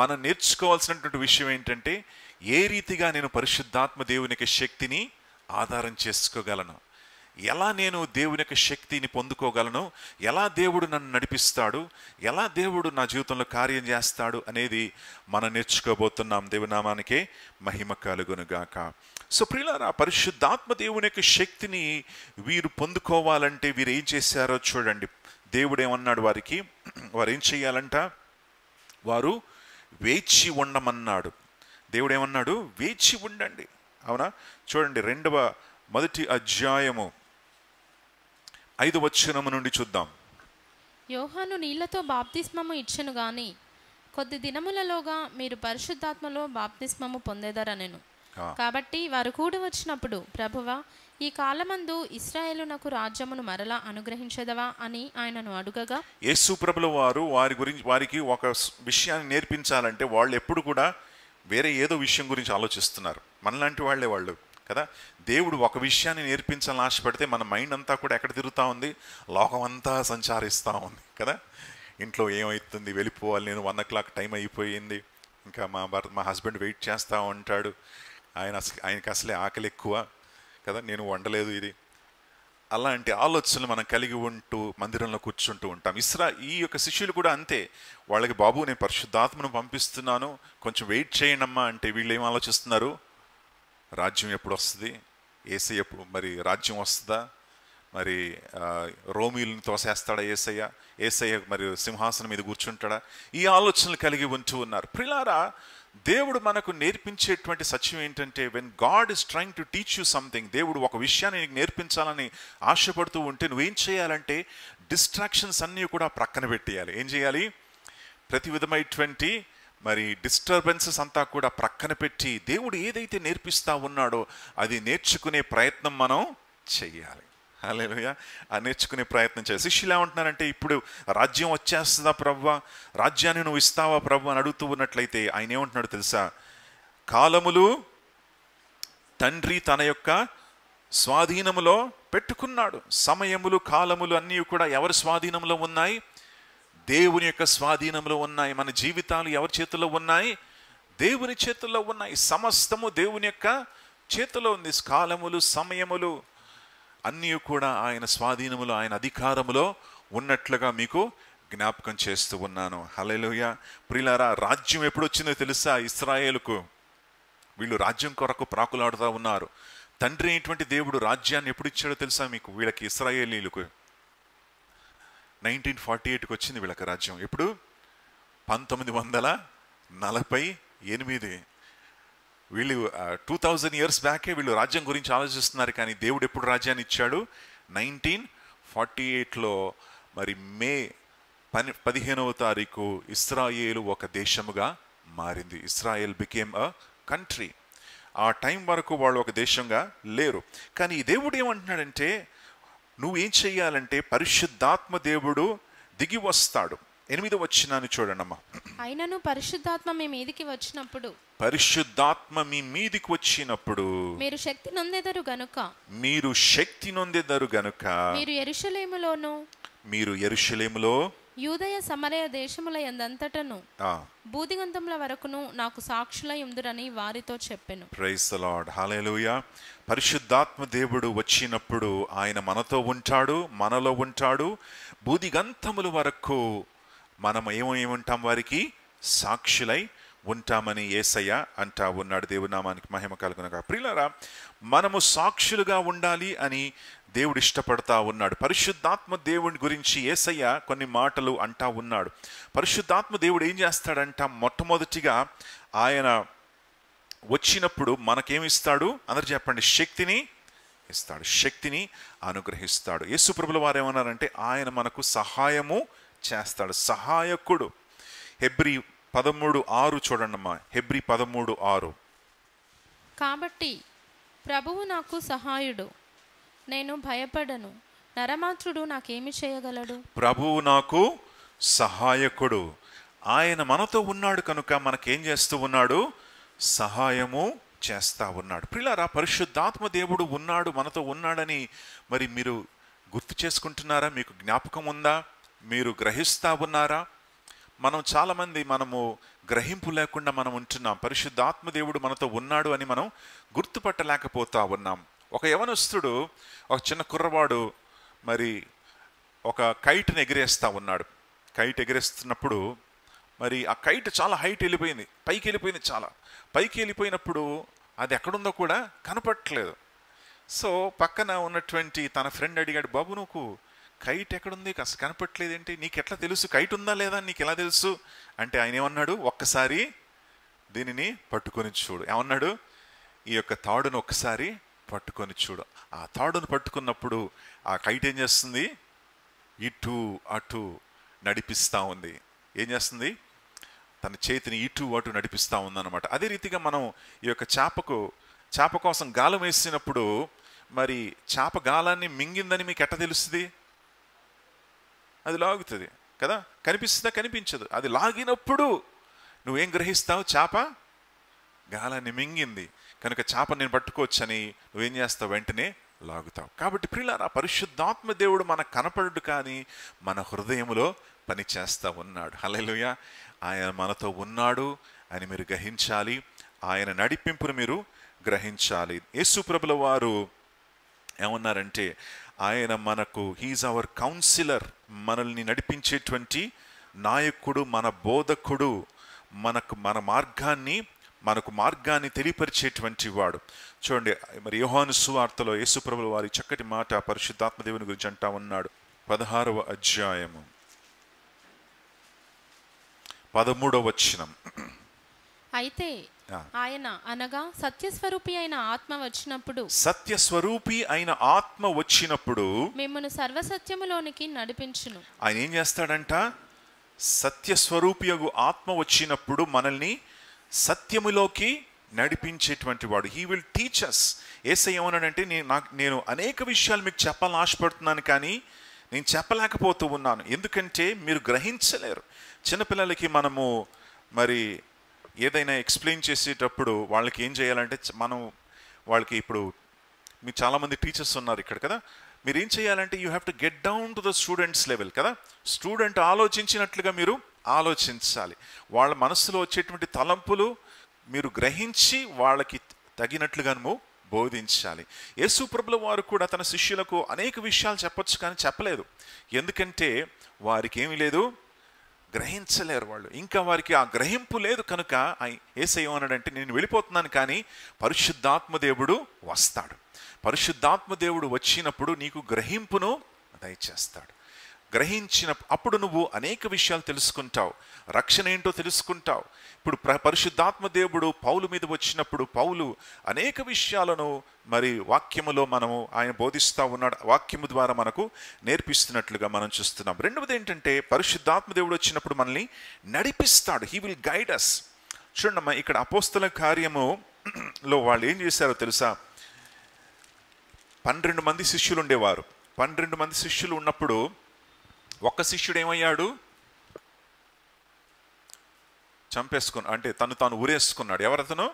మనం నేర్చుకోవాల్సినటువంటి విషయం ఏంటంటే, ఏ రీతిగా నేను పరిశుద్ధాత్మ దేవుని యొక్క శక్తిని ఆధారం చేసుకోగలను, ఎలా నేను దేవుని యొక్క శక్తిని పొందుకోగలను, ఎలా దేవుడు నన్ను నడిపిస్తాడు, ఎలా దేవుడు నా జీవితంలో కార్యం చేస్తాడు అనేది మనం నేర్చుకోబోతున్నాం. దేవుని నామానికే మహిమ కలుగునుగాక. సో ప్రియులారా, పరిశుద్ధాత్మ దేవుని యొక్క శక్తిని వీరు పొందుకోవాలంటే వీరు ఏం చేశారో చూడండి. దేవుడు ఏమన్నాడు వారికి, వారు ఏం చెయ్యాలంట, వారు వేచి ఉండమన్నాడు. దేవుడు ఏమన్నాడు, వేచి ఉండండి. అవునా? చూడండి, మొదటి అధ్యాయము 5వ వచనము నుండి చూద్దాం. యోహాను నీళ్లతో బాప్తిస్మము ఇచ్చెను గాని కొద్ది దినములలోగా మీరు పరిశుద్ధాత్మలో బాప్తిస్మము పొందేదరనెను. కాబట్టి వారు కూడి వచ్చినప్పుడు, ప్రభువా, ఈ కాలమందు ఇశ్రాయేలునకు రాజ్యమును మరలా అనుగ్రహించదవా అని ఆయనను అడుగగా, యేసు ప్రభుల వారు వారికి ఒక విషయాన్ని నేర్పించాలంటే వాళ్ళు ఎప్పుడు కూడా వేరే ఏదో విషయం గురించి ఆలోచిస్తున్నారు. మనలాంటి వాళ్ళే వాళ్ళు కదా. దేవుడు ఒక విషయాన్ని నేర్పించాలని ఆశపడితే మన మైండ్ అంతా కూడా ఎక్కడ తిరుగుతూ ఉంది, లోకం అంతా సంచారిస్తూ ఉంది కదా. ఇంట్లో ఏమవుతుంది, వెళ్ళిపోవాలి, నేను 1 o'clock టైం అయిపోయింది, ఇంకా మా హస్బెండ్ వెయిట్ చేస్తూ ఉంటాడు, ఆయనకి అసలే ఆకలి ఎక్కువ కదా, నేను వండలేదు ఇది. అలాంటి ఆలోచనలు మనం కలిగి ఉంటూ మందిరంలో కూర్చుంటూ ఉంటాం. ఈ యొక్క శిష్యులు కూడా అంతే. వాళ్ళకి, బాబు నేను పరిశుద్ధాత్మను పంపిస్తున్నాను, కొంచెం వెయిట్ చేయండి అమ్మా అంటే వీళ్ళు ఏం ఆలోచిస్తున్నారు, రాజ్యం ఎప్పుడు వస్తుంది, యేసయ్య ఎప్పుడు మరి రాజ్యం వస్తుందా, మరి రోమీలను తోసేస్తాడా యేసయ్య మరి సింహాసనం మీద కూర్చుంటాడా, ఈ ఆలోచనలు కలిగి ఉంటూ ఉన్నారు. ప్రియులారా, దేవుడు మనకు నేర్పించేటువంటి సత్యం ఏంటంటే, when God is trying to teach you something, దేవుడు ఒక విషయాన్ని నీకు నేర్పించాలని ఆశపడుతూ ఉంటే నువ్వేం చేయాలంటే, డిస్ట్రాక్షన్స్ అన్నీ కూడా ప్రక్కన పెట్టేయాలి. ఏం చేయాలి, ప్రతి విధమైనటువంటి మరి డిస్టర్బెన్సెస్ అంతా కూడా ప్రక్కన పెట్టి దేవుడు ఏదైతే నేర్పిస్తా ఉన్నాడో అది నేర్చుకునే ప్రయత్నం మనం చెయ్యాలి. హల్లెలూయా. ఆ నేర్చుకునే ప్రయత్నం చేయాలి. శిష్యులు ఏమంటున్నారంటే, ఇప్పుడు రాజ్యం వచ్చేస్తుందా ప్రభువా, రాజ్యాన్ని నువ్వు ఇస్తావా ప్రభు అని అడుగుతూ ఉన్నట్లయితే ఆయన ఏమంటున్నాడు తెలుసా, కాలములు తండ్రి తన యొక్క స్వాధీనములో పెట్టుకున్నాడు. సమయములు కాలములు అన్నీ కూడా ఎవరి స్వాధీనంలో ఉన్నాయి, దేవుని యొక్క స్వాధీనంలో ఉన్నాయి. మన జీవితాలు ఎవరి చేతుల్లో ఉన్నాయి, దేవుని చేతుల్లో ఉన్నాయి. సమస్తము దేవుని యొక్క చేతిలో ఉంది. కాలములు సమయములు అన్నీ కూడా ఆయన స్వాధీనములో, ఆయన అధికారములో ఉన్నట్లుగా మీకు జ్ఞాపకం చేస్తూ ఉన్నాను. హల్లెలూయా. ప్రియులారా, రాజ్యం ఎప్పుడు వచ్చిందో తెలుసా ఇశ్రాయేలుకు? వీళ్ళు రాజ్యం కొరకు ప్రాకులాడుతూ ఉన్నారు. తండ్రి అయినటువంటి దేవుడు రాజ్యాన్ని ఎప్పుడు ఇచ్చాడో తెలుసా మీకు? వీళ్ళకి ఇశ్రాయేలీలకు 1948కి వచ్చింది వీళ్ళకి రాజ్యం. ఎప్పుడు? 1948. వీళ్ళు 2000 years బ్యాకే వీళ్ళు రాజ్యం గురించి ఆలోచిస్తున్నారు. కానీ దేవుడు ఎప్పుడు రాజ్యాన్ని ఇచ్చాడు? 1948లో మరి మే 15వ తారీఖు ఇశ్రాయేలు ఒక దేశముగా మారింది. Israel became a country. ఆ టైం వరకు వాళ్ళు ఒక దేశంగా లేరు. కానీ ఈ దేవుడు ఏమంటున్నాడంటే, నువ్వేం చెయ్యాలంటే పరిశుద్ధాత్మ దేవుడు దిగి వస్తాడు. 8వ వచనాన్ని చూడండమ్మా. అయినను పరిశుద్ధాత్మ మీ మీదికి వచ్చినప్పుడు, పరిశుద్ధాత్మ మీ మీదికి వచ్చినప్పుడు మీరు శక్తి నొందెదరు గనుక మీరు యెరూషలేములో యూదయ సమరయ దేశముల యందంతటను బూదిగంతముల వరకును నాకు సాక్షులై ఉందురని వారితో చెప్పెను. Praise the Lord. హల్లెలూయా. పరిశుద్ధాత్మ దేవుడు వచ్చినప్పుడు ఆయన మనతో ఉంటాడు, మనలో ఉంటాడు. బూదిగంతముల వరకు మనం ఏముంటాం? వారికి సాక్షులై ఉంటామని యేసయ్య అంటా ఉన్నాడు. దేవుని నామానికి మహిమ కలుగునగా. ప్రియులారా, మనము సాక్షులుగా ఉండాలి అని దేవుడు ఇష్టపడతా ఉన్నాడు. పరిశుద్ధాత్మ దేవుని గురించి యేసయ్య కొన్ని మాటలు అంటా ఉన్నాడు. పరిశుద్ధాత్మ దేవుడు ఏం చేస్తాడంట? మొట్టమొదటిగా ఆయన వచ్చినప్పుడు మనకేమిస్తాడు? అందరు చెప్పండి. శక్తిని ఇస్తాడు, శక్తిని అనుగ్రహిస్తాడు. యేసు ప్రభుల వారు ఏమన్నారంటే ఆయన మనకు సహాయము చేస్తాడు, సహాయకుడు. హెబ్రీ 13:6 చూడండమ్మా. హెబ్రీ 13:6. కాబట్టి ప్రభువు నాకు సహాయుడు, నేను భయపడను, నరమాత్రుడు నాకేమి చేయగలడు. ప్రభువు నాకు సహాయకుడు, ఆయన మనతో ఉన్నాడు కనుక మనకేం చేస్తూ ఉన్నాడు? సహాయము చేస్తా ఉన్నాడు. ప్రియులారా, పరిశుద్ధాత్మ దేవుడు ఉన్నాడు, మనతో ఉన్నాడని మరి మీరు గుర్తు చేసుకుంటున్నారా? మీకు జ్ఞాపకం ఉందా? మీరు గ్రహిస్తా ఉన్నారా? మనము గ్రహింపు లేకుండా మనం ఉంటున్నాం. పరిశుద్ధాత్మ దేవుడు మనతో ఉన్నాడు అని మనం గుర్తుపట్టలేకపోతా ఉన్నాం. ఒక యవనస్తుడు, ఒక చిన్న కుర్రవాడు మరి ఒక కైట్ని ఎగిరేస్తా ఉన్నాడు. కైట్ ఎగిరేస్తున్నప్పుడు మరి ఆ కైట్ చాలా హైట్ వెళ్ళిపోయింది, పైకి వెళ్ళిపోయింది. చాలా పైకి వెళ్ళిపోయినప్పుడు అది ఎక్కడుందో కూడా కనపట్టలేదు. సో పక్కన ఉన్నటువంటి తన ఫ్రెండ్ అడిగాడు, బాబు నువ్వు కైట్ ఎక్కడుంది, అసలు కనపట్లేదేంటి, నీకు ఎట్లా తెలుసు, కైట్ ఉందా లేదా, నీకు ఎలా తెలుసు అంటే ఆయన ఏమన్నాడు? ఒక్కసారి దీనిని పట్టుకొని చూడు. ఏమన్నాడు? ఈ యొక్క తాడును ఒక్కసారి పట్టుకొని చూడు. ఆ తాడును పట్టుకున్నప్పుడు ఆ కైట్ ఏం చేస్తుంది? ఇటు అటు నడిపిస్తూ ఉంది. ఏం చేస్తుంది? తన చేతిని ఇటు అటు నడిపిస్తూ ఉందన్నమాట. అదే రీతిగా మనం ఈ యొక్క చేప కోసం గాలం వేసినప్పుడు మరి చేప గాలాన్ని మింగిందని మీకు ఎట్ట తెలుస్తుంది? అది లాగుతుంది కదా, కనిపిస్తుందా? కనిపించదు. అది లాగినప్పుడు నువ్వేం గ్రహిస్తావు? చేప గాలాన్ని మింగింది కనుక చేప నేను పట్టుకోవచ్చని నువ్వేం చేస్తావు? వెంటనే లాగుతావు. కాబట్టి ప్రియులారా, పరిశుద్ధాత్మ దేవుడు మనకు కనపడు కానీ మన హృదయంలో పని చేస్తూ ఉన్నాడు. హల్లెలూయా. ఆయన మనతో ఉన్నాడు అని మీరు గ్రహించాలి. ఆయన నడిపింపును మీరు గ్రహించాలి. యేసు ప్రభుల వారు ఏమన్నారంటే ఆయన మనకు హీజ్ అవర్ కౌన్సిలర్, మనల్ని నడిపించేటువంటి నాయకుడు, మన బోధకుడు, మనకు మార్గాన్ని తెలియపరిచేటువంటి వాడు. చూడండి, మరి యోహాను సువార్తలో యేసు ప్రభుల వారి చక్కటి మాట పరిశుద్ధాత్మ దేవుని గురించి అంటా ఉన్నాడు. 16వ అధ్యాయము 13వ వచనం. అయితే ఆయన అనగా సత్యస్వరూపి అయిన ఆత్మ వచ్చినప్పుడు మిమ్మును సర్వసత్యములోనికి నడిపించును. ఆయన ఏం చేస్తాడంట? సత్యస్వరూపియగు ఆత్మ వచ్చినప్పుడు మనల్ని సత్యములోకి నడిపించేటువంటి వాడు. He will teach us. యేసయ్య ఏమన్నాడంటే నేను అనేక విషయాలు మీకు చెప్పాలని ఆశపడుతున్నాను కానీ నేను చెప్పలేకపోతూ ఉన్నాను, ఎందుకంటే మీరు గ్రహించలేరు. చిన్నపిల్లలకి మనము మరి ఏదైనా ఎక్స్ప్లెయిన్ చేసేటప్పుడు వాళ్ళకి ఏం చేయాలంటే వాళ్ళకి ఇప్పుడు మీకు చాలామంది టీచర్స్ ఉన్నారు ఇక్కడ కదా, మీరు ఏం చేయాలంటే you have to get down to the students level కదా. స్టూడెంట్ ఆలోచించినట్లుగా మీరు ఆలోచించాలి. వాళ్ళ మనసులో వచ్చేటువంటి తలంపులు మీరు గ్రహించి వాళ్ళకి తగినట్లుగాను బోధించాలి. యేసు ప్రభుల వారు కూడా తన శిష్యులకు అనేక విషయాలు చెప్పొచ్చు కానీ చెప్పలేదు. ఎందుకంటే వారికి ఏమీ లేదు, గ్రహించలేరు వాళ్ళు. ఇంకా వారికి ఆ గ్రహింపు లేదు కనుక యేసయ్య ఏమన్నాడంటే నేను వెళ్ళిపోతున్నాను కానీ పరిశుద్ధాత్మ దేవుడు వస్తాడు. పరిశుద్ధాత్మ దేవుడు వచ్చినప్పుడు నీకు గ్రహింపును దయచేస్తాడు. అప్పుడు నువ్వు అనేక విషయాలు తెలుసుకుంటావు, రక్షణ ఏంటో తెలుసుకుంటావు. ఇప్పుడు పరిశుద్ధాత్మ దేవుడు పౌలు మీద వచ్చినప్పుడు పౌలు అనేక విషయాలను మరి వాక్యములో ఆయన బోధిస్తూ ఉన్నాడు, వాక్యము ద్వారా మనకు నేర్పిస్తున్నట్లుగా మనం చూస్తున్నాం. రెండవది ఏంటంటే పరిశుద్ధాత్మ దేవుడు వచ్చినప్పుడు మనల్ని నడిపిస్తాడు. He will guide us. చూడమ్మా, ఇక్కడ అపోస్తల కార్యములో వాళ్ళు ఏం చేశారో తెలుసా? 12 మంది శిష్యులు ఉండేవారు. 12 మంది శిష్యులు ఉన్నప్పుడు ఒక్క శిష్యుడు ఏమయ్యాడు? అంటే తాను ఊరేసుకున్నాడు. ఎవరతను?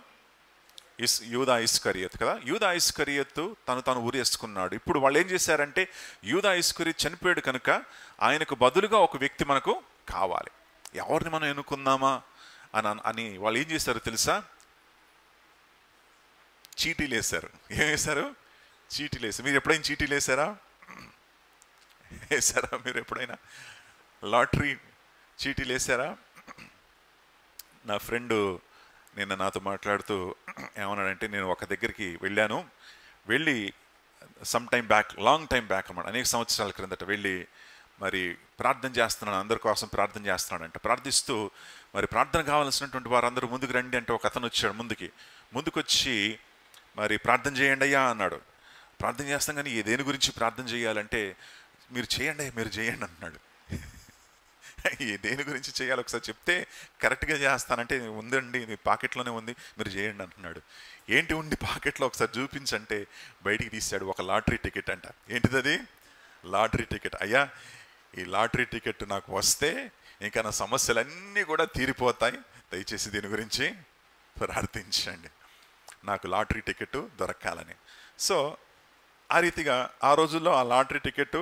యూదా ఇస్కరియోతు కదా. యూదా ఇస్కరియోతు తాను ఊరేసుకున్నాడు. ఇప్పుడు వాళ్ళు ఏం చేశారంటే యూదా ఇస్కరియోతు చనిపోయాడు కనుక ఆయనకు బదులుగా ఒక వ్యక్తి మనకు కావాలి. ఎవరిని మనం ఎన్నుకుందామా అని వాళ్ళు ఏం చేశారు తెలుసా? చీటీలు వేశారు. ఏం వేశారు? చీటీలు వేసారు. మీరు ఎప్పుడైనా చీటీలు వేసారా? మీరు ఎప్పుడైనా లాటరీ చీటీలు వేసారా? నా ఫ్రెండు నిన్న నాతో మాట్లాడుతూ ఏమన్నాడంటే, నేను ఒక దగ్గరికి వెళ్ళి some time back, long time back అన్నమాట, అనేక సంవత్సరాల క్రిందట వెళ్ళి మరి ప్రార్థన చేస్తున్నాను, అందరి కోసం ప్రార్థన చేస్తున్నాడంట. ప్రార్థిస్తూ మరి ప్రార్థన కావాల్సినటువంటి వారందరూ ముందుకు రండి అంటే ఒక అతను వచ్చాడు ముందుకొచ్చి మరి ప్రార్థన చేయండి అయ్యా అన్నాడు. ప్రార్థన చేస్తాం కానీ దేని గురించి ప్రార్థన చేయాలంటే, మీరు చేయండి అన్నాడు. దేని గురించి చేయాలి ఒకసారి చెప్తే కరెక్ట్గా చేస్తానంటే, ఉందండి మీ పాకెట్లోనే ఉంది, మీరు చేయండి అంటున్నాడు. ఏంటి ఉంది పాకెట్లో ఒకసారి చూపించంటే బయటికి తీశాడు ఒక లాటరీ టికెట్ అంట. ఏంటిది అది? Lottery ticket. అయ్యా ఈ లాటరీ టికెట్ నాకు వస్తే ఇంకా నా సమస్యలన్నీ కూడా తీరిపోతాయి, దయచేసి దీని గురించి ప్రార్థించండి, నాకు లాటరీ టికెట్ దొరకాలని. సో ఆ రీతిగా ఆ రోజుల్లో ఆ లాటరీ టికెట్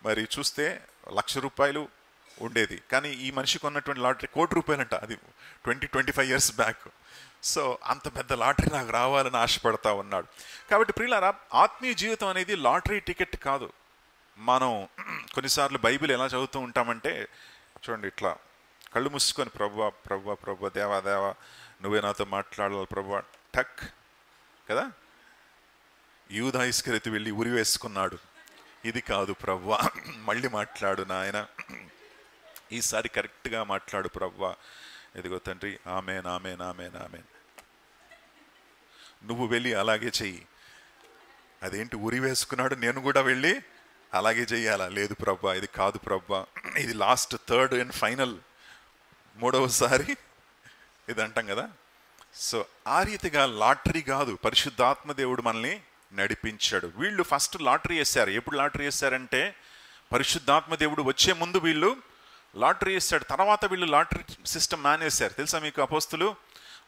మరి చూస్తే ₹1,00,000 ఉండేది. కానీ ఈ మనిషికి ఉన్నటువంటి లాటరీ ₹1,00,00,000 అంట. అది 25 years బ్యాక్. సో అంత పెద్ద లాటరీ నాకు రావాలని ఆశపడతా ఉన్నాడు. కాబట్టి ప్రియులారా, ఆత్మీయ జీవితం అనేది లాటరీ టికెట్ కాదు. మనం కొన్నిసార్లు బైబిల్ ఎలా చదువుతూ ఉంటామంటే, చూడండి, ఇట్లా కళ్ళు మూసుకొని ప్రభువా దేవా నువ్వే నాతో మాట్లాడాలి ప్రభువా, టక్ కదా. యూదా ఇస్కరియోతు వెళ్ళి ఉరి వేసుకున్నాడు, ఇది కాదు ప్రభువా, మళ్ళీ మాట్లాడు నాయన, ఈసారి కరెక్ట్గా మాట్లాడు ప్రభువా, ఇదిగో తండ్రి, ఆమేన్ ఆమేన్ ఆమేన్ ఆమేన్, నువ్వు వెళ్ళి అలాగే చెయ్యి. అదేంటి ఉరి వేసుకున్నాడు, నేను కూడా వెళ్ళి అలాగే చెయ్యాలా? లేదు ప్రభువా, ఇది కాదు ప్రభువా, ఇది లాస్ట్, థర్డ్ అండ్ ఫైనల్, మూడవసారి ఇది అంటాం కదా. సో ఆ రీతిగా లాటరీ కాదు, పరిశుద్ధాత్మ దేవుడు మనల్ని నడిపించాడు. వీళ్ళు ఫస్ట్ లాటరీ వేశారు. ఎప్పుడు లాటరీ వేశారంటే, పరిశుద్ధాత్మ దేవుడు వచ్చే ముందు వీళ్ళు లాటరీ వేశాడు. తర్వాత వీళ్ళు లాటరీ సిస్టమ్ మానేశారు. తెలుసా మీకు? అపోస్తులు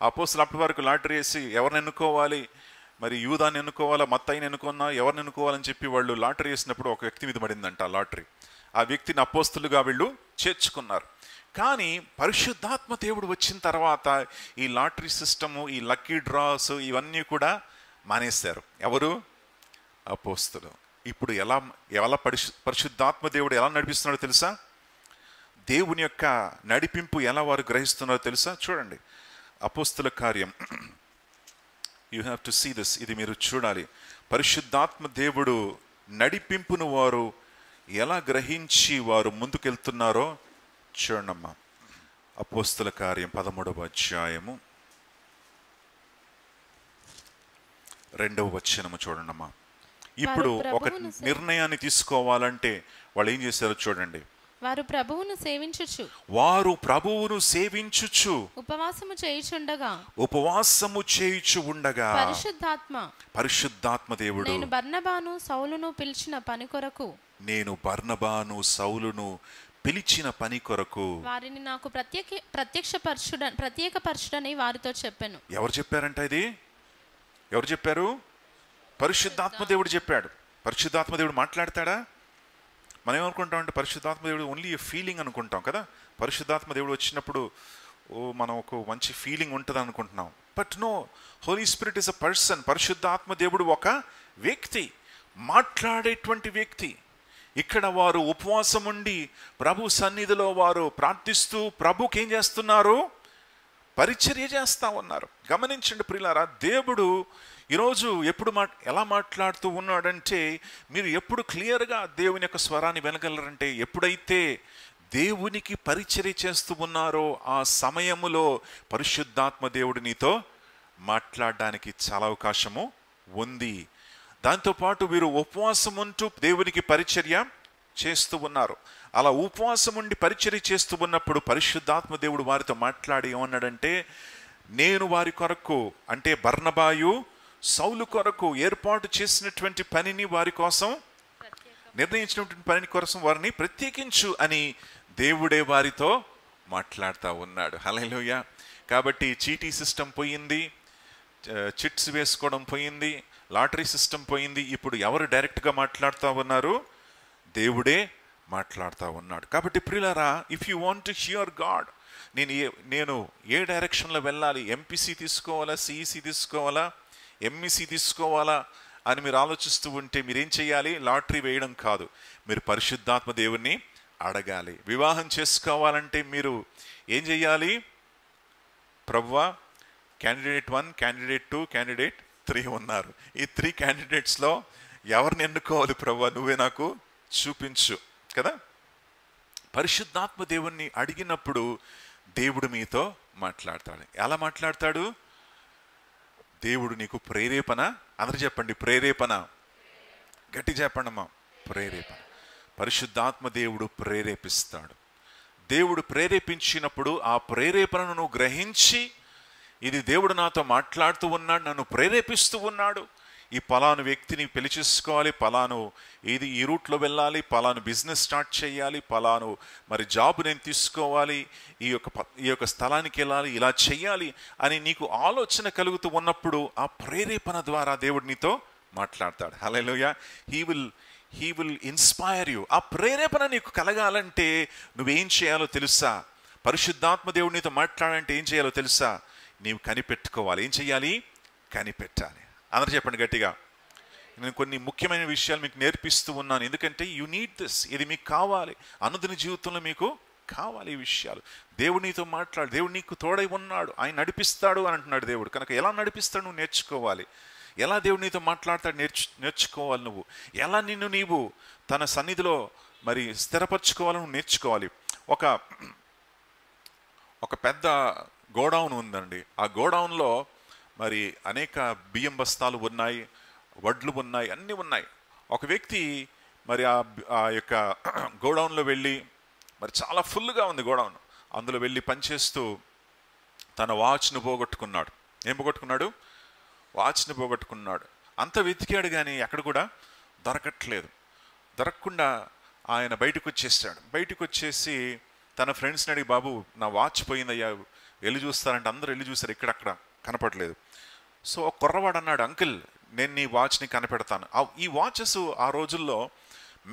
అప్పటి వరకు లాటరీ వేసి ఎవరిని ఎన్నుకోవాలి, మరి యూదాన్ని ఎన్నుకోవాలా, మత్తయిని ఎన్నుకున్నా, ఎవరిని ఎన్నుకోవాలని చెప్పి వాళ్ళు లాటరీ వేసినప్పుడు ఒక వ్యక్తి మీద పడిందంట ఆ లాటరీ. ఆ వ్యక్తిని అపోస్తులుగా వీళ్ళు చేర్చుకున్నారు. కానీ పరిశుద్ధాత్మ దేవుడు వచ్చిన తర్వాత ఈ లాటరీ సిస్టము, ఈ లక్కీ డ్రాస్ ఇవన్నీ కూడా మానేశారు. ఎవరు? అపోస్తులు. ఇప్పుడు ఎలా పరిశుద్ధాత్మ దేవుడు ఎలా నడిపిస్తున్నాడో తెలుసా? దేవుని యొక్క నడిపింపు ఎలా వారు గ్రహిస్తున్నారో తెలుసా? చూడండి, అపోస్తుల కార్యం, you have to see this, ఇది మీరు చూడాలి. పరిశుద్ధాత్మ దేవుడు నడిపింపును వారు ఎలా గ్రహించి వారు ముందుకెళ్తున్నారో చూడమ్మా. అపోస్తుల కార్యం 13వ అధ్యాయము 2వ వచనము చూడండమ్మా. ఇప్పుడు ఒక నిర్ణయాన్ని తీసుకోవాలంటే వాళ్ళు ఏం చేశారో చూడండి. వారు ప్రభువును సేవించుచు ఉపవాసము చేయుచు ఉండగా పరిశుద్ధాత్మ దేవుడు, నేను బర్నబాను సౌలును పిలిచిన పని కొరకు వారిని నాకు ప్రత్యేకపరచుడని వారితో చెప్పాను. ఎవరు చెప్పారంట ఇది? ఎవరు చెప్పారు? పరిశుద్ధాత్మ దేవుడు చెప్పాడు. పరిశుద్ధాత్మ దేవుడు మాట్లాడతాడా? మనం ఏమనుకుంటాం అంటే పరిశుద్ధాత్మ దేవుడు ఓన్లీ ఫీలింగ్ అనుకుంటాం కదా. పరిశుద్ధాత్మ దేవుడు వచ్చినప్పుడు మనం ఒక మంచి ఫీలింగ్ ఉంటుంది అనుకుంటున్నాం. But no, holy spirit is a person. పరిశుద్ధాత్మ దేవుడు ఒక వ్యక్తి, మాట్లాడేటువంటి వ్యక్తి. ఇక్కడ వారు ఉపవాసం ఉండి ప్రభు సన్నిధిలో వారు ప్రార్థిస్తూ ప్రభుకి ఏం చేస్తున్నారు? పరిచర్య చేస్తూ ఉన్నారు. గమనించండి ప్రియులారా, దేవుడు ఈరోజు ఎప్పుడు ఎలా మాట్లాడుతూ ఉన్నాడంటే, మీరు ఎప్పుడు క్లియర్గా దేవుని యొక్క స్వరాన్ని వినగలరంటే, ఎప్పుడైతే దేవునికి పరిచర్య చేస్తూ ఉన్నారో ఆ సమయములో పరిశుద్ధాత్మ దేవుడు నీతో మాట్లాడడానికి చాలా అవకాశము ఉంది. దాంతోపాటు వీరు ఉపవాసం ఉంటూ దేవునికి పరిచర్య చేస్తూ ఉన్నారు. అలా ఉపవాసం ఉండి పరిచర్య చేస్తూ ఉన్నప్పుడు పరిశుద్ధాత్మ దేవుడు వారితో మాట్లాడి ఏమన్నాడంటే, నేను వారి కొరకు, అంటే బర్నబాయు సౌలు కొరకు ఏర్పాటు చేసినటువంటి పనిని, వారి కోసం నిర్ణయించినటువంటి పని కోసం వారిని ప్రత్యేకించు అని దేవుడే వారితో మాట్లాడుతూ ఉన్నాడు. హల్లెలూయా. కాబట్టి చీటీ సిస్టమ్ పోయింది, చిట్స్ వేసుకోవడం పోయింది, లాటరీ సిస్టమ్ పోయింది. ఇప్పుడు ఎవరు డైరెక్ట్గా మాట్లాడుతూ ఉన్నారు? దేవుడే మాట్లాడుతూ ఉన్నాడు. కాబట్టి ప్రియులారా, if you want to hear God, నేను ఏ డైరెక్షన్లో వెళ్ళాలి, ఎంపీసీ తీసుకోవాలా, సిఈసి తీసుకోవాలా, ఎంఈసీ తీసుకోవాలా అని మీరు ఆలోచిస్తూ ఉంటే మీరేం చేయాలి? లాటరీ వేయడం కాదు, మీరు పరిశుద్ధాత్మ దేవుణ్ణి అడగాలి. వివాహం చేసుకోవాలంటే మీరు ఏం చేయాలి? ప్రభువా క్యాండిడేట్ 1, క్యాండిడేట్ 2, క్యాండిడేట్ 3 ఉన్నారు. ఈ 3 క్యాండిడేట్స్లో ఎవరిని ఎన్నుకోవాలి ప్రభువా, నువ్వే నాకు చూపించు కదా. పరిశుద్ధాత్మ దేవుణ్ణి అడిగినప్పుడు దేవుడు మీతో మాట్లాడతాడు. ఎలా మాట్లాడతాడు? దేవుడు నీకు ప్రేరేపణ, అందరూ చెప్పండి ప్రేరేపణ, గట్టి చెప్పండి అమ్మా, ప్రేరేపణ. పరిశుద్ధాత్మ దేవుడు ప్రేరేపిస్తాడు. దేవుడు ప్రేరేపించినప్పుడు ఆ ప్రేరేపణను నువ్వు గ్రహించి, ఇది దేవుడు నాతో మాట్లాడుతూ ఉన్నాడు, నన్ను ప్రేరేపిస్తూ ఉన్నాడు, ఈ పలాను వ్యక్తిని పెళ్లి చేసుకోవాలి, పలాను ఈ రూట్లో వెళ్ళాలి, పలాను బిజినెస్ స్టార్ట్ చేయాలి, పలాను మరి జాబ్ నేను తీసుకోవాలి, ఈ యొక్క స్థలానికి వెళ్ళాలి, ఇలా చెయ్యాలి అని నీకు ఆలోచన కలుగుతూ ఉన్నప్పుడు ఆ ప్రేరేపణ ద్వారా దేవుడు నీతో మాట్లాడతాడు. Hallelujah. He will inspire you. ఆ ప్రేరేపణ నీకు కలగాలంటే నువ్వేం చేయాలో తెలుసా? పరిశుద్ధాత్మ దేవుడు నీతో మాట్లాడాలంటే ఏం చేయాలో తెలుసా? నీవు కనిపెట్టుకోవాలి. ఏం చెయ్యాలి? కనిపెట్టాలి. అందరూ చెప్పండి గట్టిగా. నేను కొన్ని ముఖ్యమైన విషయాలు మీకు నేర్పిస్తూ ఉన్నాను, ఎందుకంటే యు నీడ్ దిస్. ఇది మీకు కావాలి, అనుదిన జీవితంలో మీకు కావాలి ఈ విషయాలు. దేవుడు నీతో మాట్లాడు, దేవుడు నీకు తోడై ఉన్నాడు, ఆయన నడిపిస్తాడు అని అంటున్నాడు దేవుడు. కనుక ఎలా నడిపిస్తాడు నువ్వు నేర్చుకోవాలి. ఎలా దేవుడు నీతో మాట్లాడతాడు నేర్చుకోవాలి. నువ్వు ఎలా నిన్ను నీవు తన సన్నిధిలో మరి స్థిరపరచుకోవాలని నువ్వు నేర్చుకోవాలి. ఒక పెద్ద గోడౌన్ ఉందండి. ఆ గోడౌన్లో మరి అనేక బియ్యం బస్తాలు ఉన్నాయి, వడ్లు ఉన్నాయి, అన్నీ ఉన్నాయి. ఒక వ్యక్తి మరి ఆ యొక్క గోడౌన్లో వెళ్ళి, మరి చాలా ఫుల్గా ఉంది గోడౌన్, అందులో వెళ్ళి పనిచేస్తూ తన వాచ్ను పోగొట్టుకున్నాడు. ఏం పోగొట్టుకున్నాడు? వాచ్ని పోగొట్టుకున్నాడు. అంత వెతికాడు కానీ ఎక్కడ కూడా దొరకట్లేదు. దొరకకుండా ఆయన బయటకు వచ్చేసాడు. బయటకు వచ్చేసి తన ఫ్రెండ్స్ని అడిగి, బాబు నా వాచ్ పోయిందయ్యా, వెళ్ళి చూస్తారంటే అందరూ వెళ్ళి చూస్తారు, ఇక్కడక్కడ కనపడలేదు. సో ఒక కుర్రవాడు అన్నాడు, అంకిల్ నేను నీ వాచ్ని కనిపెడతాను. ఈ వాచెస్ ఆ రోజుల్లో